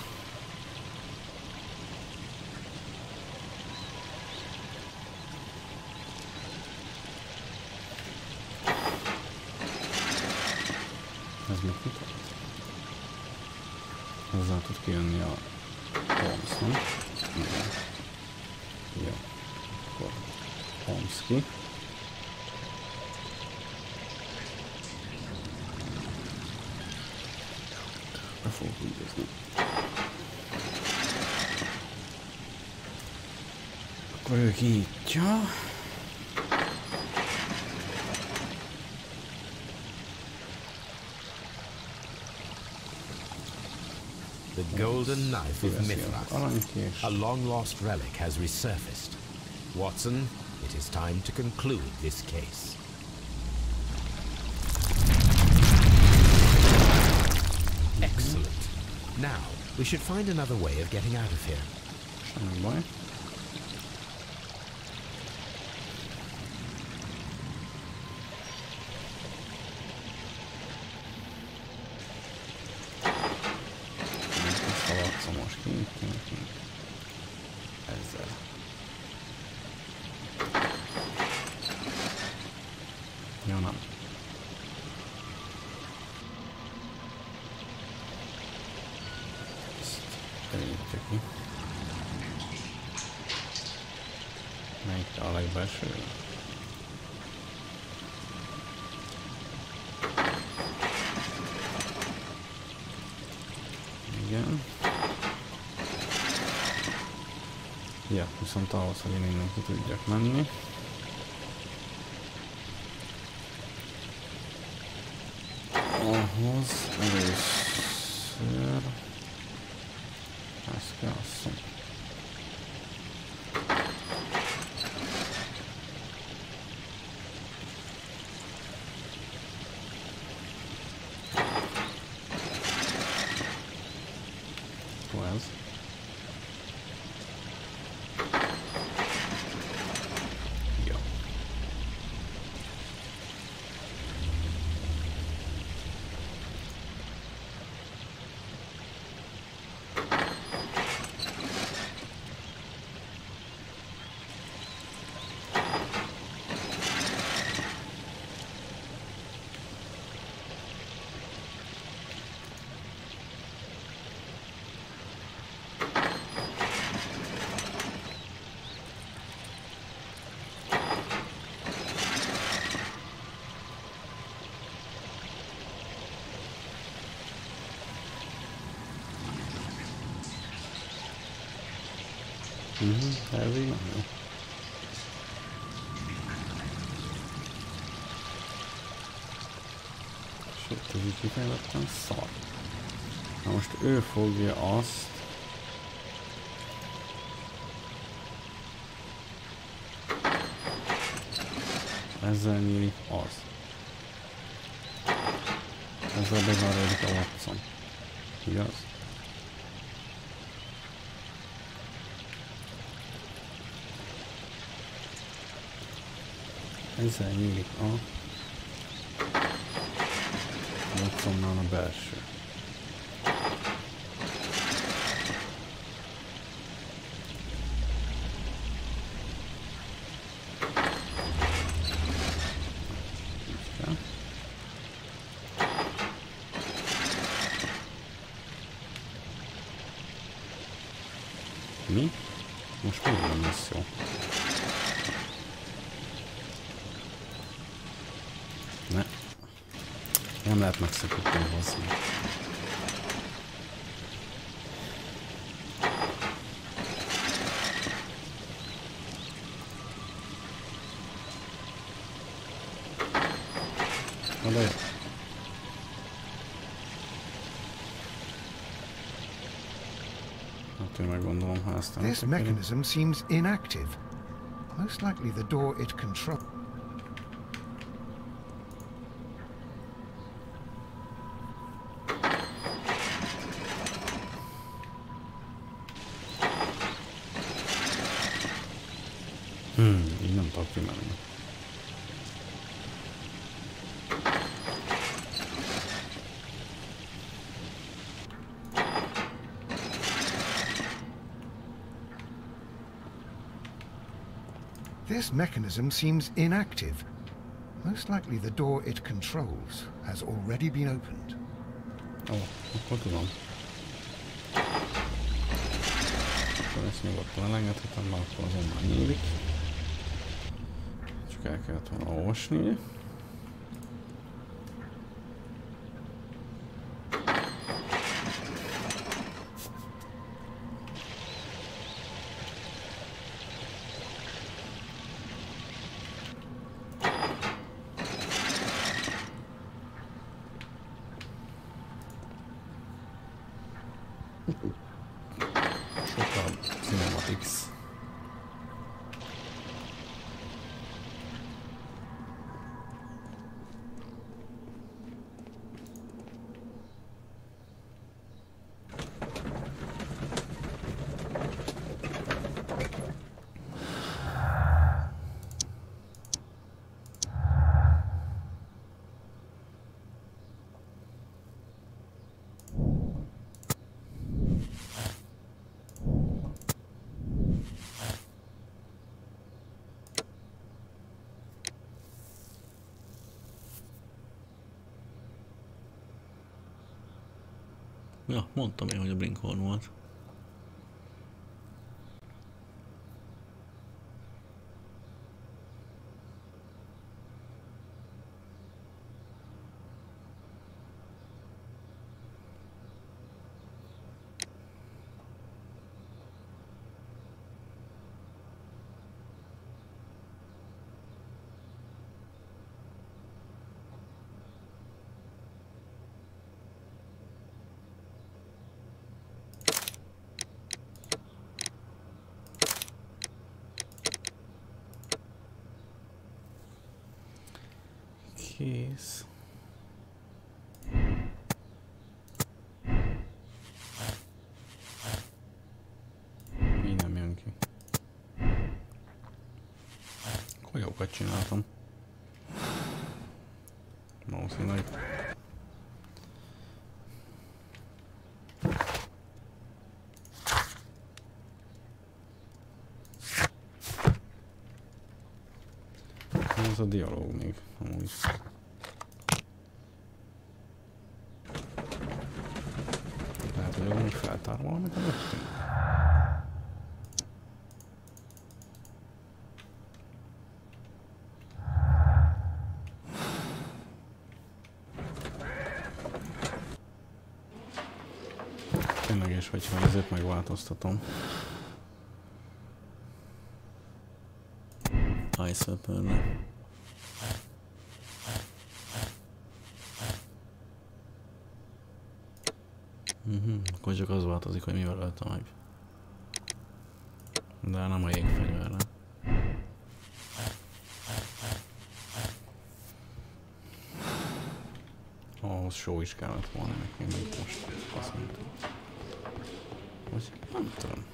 [SPEAKER 1] Ez mit mutat? Ezzel tud kijönni a Holmes, nem? Igen. Jó. Akkor Holmes ki. Fogok ügyezni. Akkor ő kinyitja.
[SPEAKER 5] The golden knife of Mithras, a long-lost relic, has resurfaced. Watson, it is time to conclude this case. Excellent. Now, we should find another way of getting out of here.
[SPEAKER 1] Semmi baj. Szaladszom most kint. Ezzel. Jó, nem. Elnyitja ki. Melyik a legbelső? Igen. Ja, viszont ahhoz, hogy én innen ki tudjak menni. Ahhoz először ezt kell asszom. Jó ez. Jó. Ez így nem jó. Sőt, ez így kifejezetten szar. Na most ő fogja azt... Ezzel nyílik az. Ezzel bezáródik a Watson. Igaz? Ezzel nyílik a Watsonnál a belső. Mi? Most még nem lesz jó. Ne. Nem lehet megszakítani hozzá. Na de jó. Hát én meggondolom, ha ezt nem
[SPEAKER 2] This mechanism seems inactive. Most likely the door it controls.
[SPEAKER 1] Így nem tudok kimenni.
[SPEAKER 2] This mechanism seems inactive. Most likely the door it controls has already been opened.
[SPEAKER 1] Ó, akkor tudom. Akkor ezt nyugodtan elengedhetem, mert akkor azonnal nyílik. Csak el kellett volna olvasni. Sokkal cinematics. Ja, mondtam én, hogy a Brinkhorn volt. Kész. sokat csináltam. Valószínűleg. Ez a dialóg még amúgy. Lehet, hogy amúgy feltár valamit előttünk. Tényleges, hogyha ezért megváltoztatom. Ice Weapon-re. Akkor csak az változik, hogy mivel öltem meg. De nem a jégfegyverre. Ahhoz show is kellett volna neki, mint most azt mondtam. Vagy nem tudom.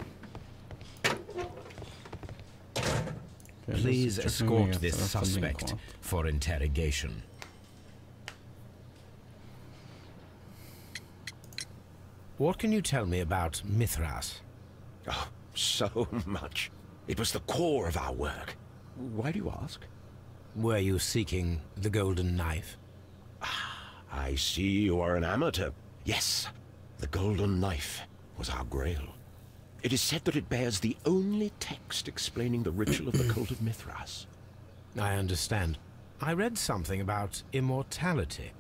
[SPEAKER 5] Please escort this suspect for interrogation. What can you tell me about Mithras?
[SPEAKER 8] Oh, so much. It was the core of our work. Why do you ask?
[SPEAKER 5] Were you seeking the golden knife?
[SPEAKER 8] I see you are an amateur. Yes, the golden knife was our grail. It is said that it bears the only text explaining the ritual of the cult of Mithras.
[SPEAKER 5] I understand. I read something about immortality.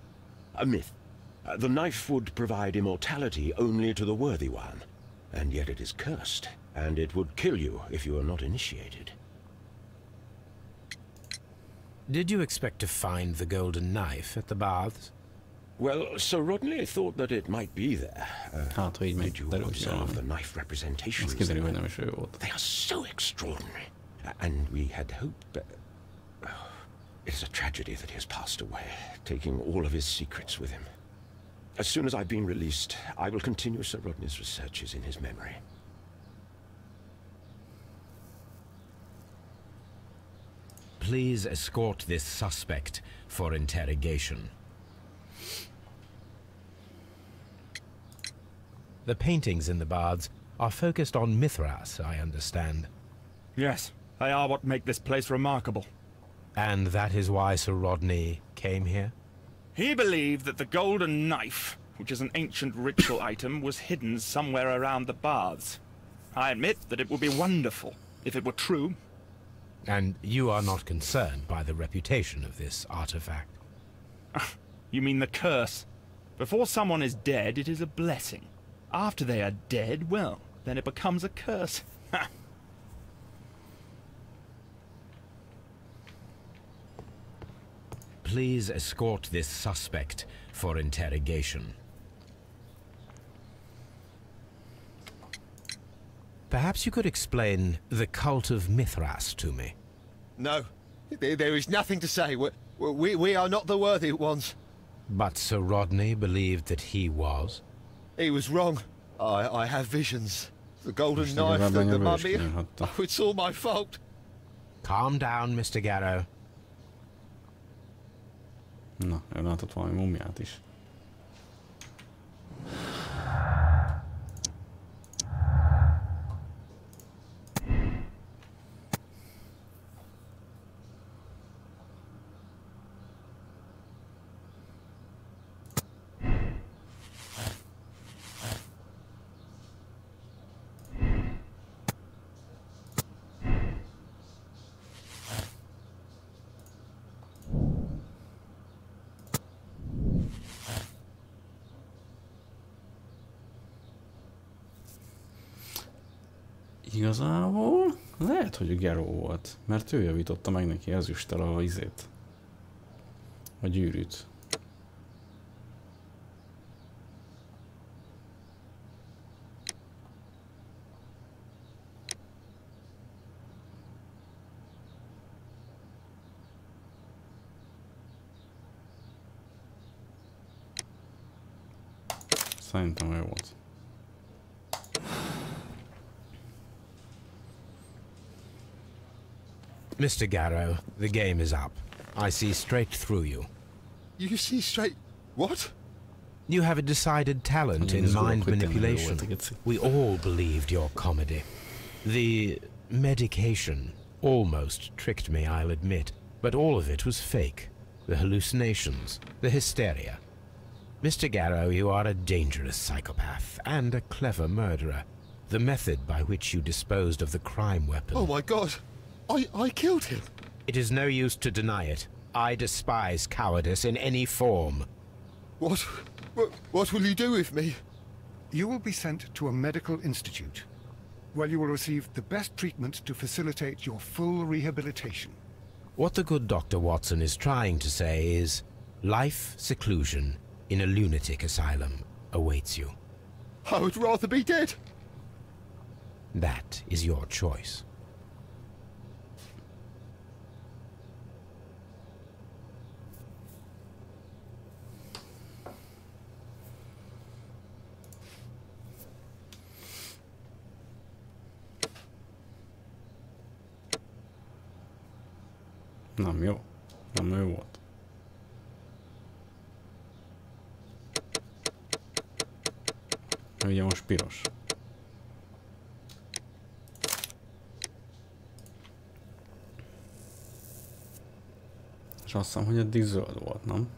[SPEAKER 8] A myth. The knife would provide immortality only to the worthy one, and yet it is cursed, and it would kill you if you are not initiated.
[SPEAKER 5] Did you expect to find the golden knife at the baths?
[SPEAKER 8] Well, Sir Rodney thought that it might be there. Did you observe the knife representations? They are so extraordinary. And we had hoped... it is a tragedy that he has passed away, taking all of his secrets with him. As soon as I've been released, I will continue Sir Rodney's researches in his memory.
[SPEAKER 5] Please escort this suspect for interrogation. The paintings in the baths are focused on Mithras, I understand.
[SPEAKER 10] Yes, they are what make this place remarkable.
[SPEAKER 5] And that is why Sir Rodney came here?
[SPEAKER 10] He believed that the golden knife, which is an ancient ritual item, was hidden somewhere around the baths. I admit that it would be wonderful if it were true.
[SPEAKER 5] And you are not concerned by the reputation of this artifact?
[SPEAKER 10] You mean the curse? Before someone is dead, it is a blessing. After they are dead, well, then it becomes a curse.
[SPEAKER 5] Please escort this suspect for interrogation. Perhaps you could explain the cult of Mithras to me.
[SPEAKER 9] No, there is nothing to say. We are not the worthy ones.
[SPEAKER 5] But Sir Rodney believed that he was?
[SPEAKER 9] He was wrong. I have visions. The golden knife, the mummy. Oh, it's all my fault.
[SPEAKER 5] Calm down, Mr. Garrow.
[SPEAKER 1] Na, ő látott valami mumját is. Igazából lehet, hogy a Gero volt, mert ő javította meg neki ezüsttel a izét. A gyűrűt. Szerintem ő volt.
[SPEAKER 5] Mr. Garrow, the game is up. I see straight through you.
[SPEAKER 9] You see straight... what?
[SPEAKER 5] You have a decided talent in mind manipulation. We all believed your comedy. The medication almost tricked me, I'll admit, but all of it was fake. The hallucinations, the hysteria. Mr. Garrow, you are a dangerous psychopath and a clever murderer. The method by which you disposed of the crime weapon...
[SPEAKER 9] Oh my god! I killed him!
[SPEAKER 5] It is no use to deny it. I despise cowardice in any form.
[SPEAKER 9] What will you do with me?
[SPEAKER 2] You will be sent to a medical institute, where you will receive the best treatment to facilitate your full rehabilitation.
[SPEAKER 5] What the good Dr. Watson is trying to say is, life seclusion in a lunatic asylum awaits you.
[SPEAKER 9] I would rather be dead.
[SPEAKER 5] That is your choice.
[SPEAKER 1] Nem jó. Nem ő volt. Ugye most piros. És azt hiszem, hogy eddig zöld volt, nem?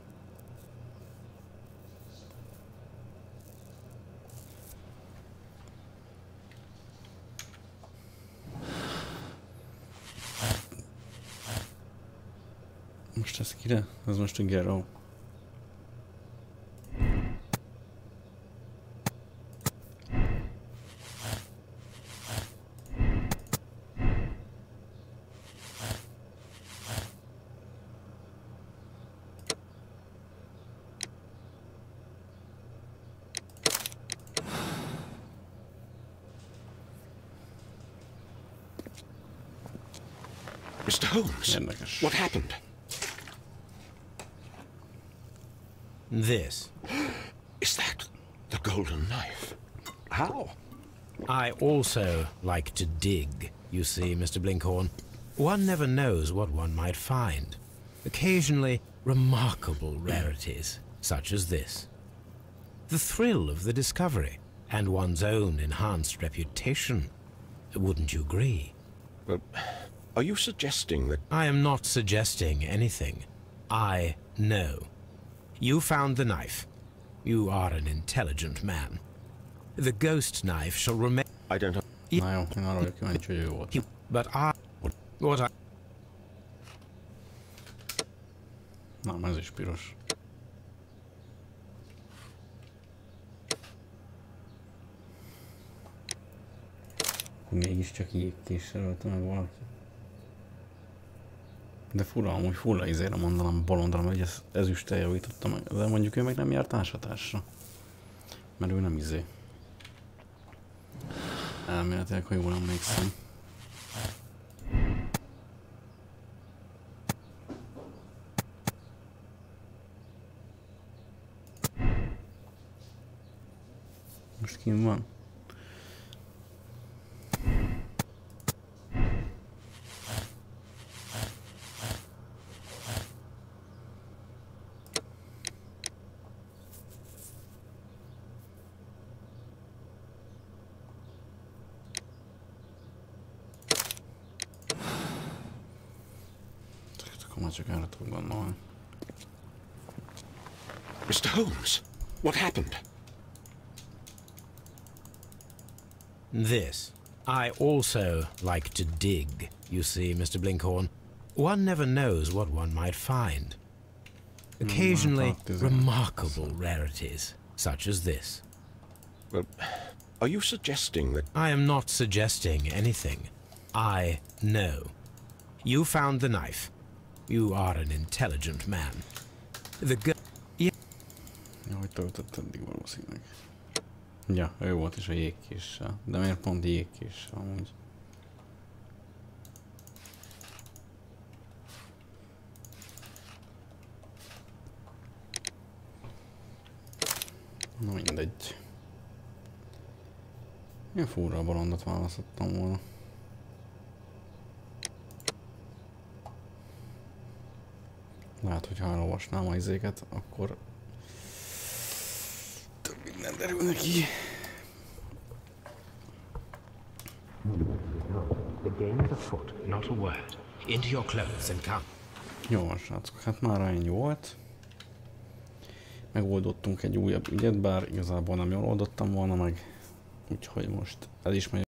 [SPEAKER 1] Most ez kire? Ez most a Garrow.
[SPEAKER 8] Mr. Holmes, what happened?
[SPEAKER 5] This.
[SPEAKER 8] Is that the golden knife? How?
[SPEAKER 5] I also like to dig, you see, Mr. Blinkhorn. One never knows what one might find. Occasionally, remarkable rarities, such as this. The thrill of the discovery, and one's own enhanced reputation. Wouldn't you agree?
[SPEAKER 8] Well, are you suggesting that...
[SPEAKER 5] I am not suggesting anything. I know. You found the knife. You are an intelligent man. The ghost knife shall remain...
[SPEAKER 8] I don't know.
[SPEAKER 1] Na jó, én arra vagyok kíváncsi, hogy ő volt.
[SPEAKER 5] But I... What I...
[SPEAKER 1] Nem, ez is piros. Mégiscsak jégkéssel ölte meg valaki. De fura, amúgy fulla izére mondanám bolondra, hogy ez ezüsttel javította meg. De mondjuk ő meg nem járt társatásra. Mert ő nem izé. Elméletileg, ha jól emlékszem. Most kim van? Csak erre tudok gondolni.
[SPEAKER 8] Mr. Holmes, what happened?
[SPEAKER 5] This. I also like to dig, you see, Mr. Blinkhorn. One never knows what one might find. Occasionally, remarkable rarities, such as this.
[SPEAKER 8] Well, are you suggesting that...
[SPEAKER 5] I am not suggesting anything. I know. You found the knife. You are an intelligent man. The
[SPEAKER 1] Ja, hogy töltött eddig valószínűleg. Ja, ő volt is a jégkéssel. De miért pont jégkéssel amúgy? Na mindegy. Ilyen furra a bolondot választottam volna. Lehet, hogyha elolvasnám a izéket, akkor több minden derül neki.
[SPEAKER 5] The game is afoot, not a word. Into your clothes and come.
[SPEAKER 1] Jó van, srácok, hát már ennyi volt. Megoldottunk egy újabb ügyet, bár igazából nem jól oldottam volna meg. Úgyhogy most el is megy.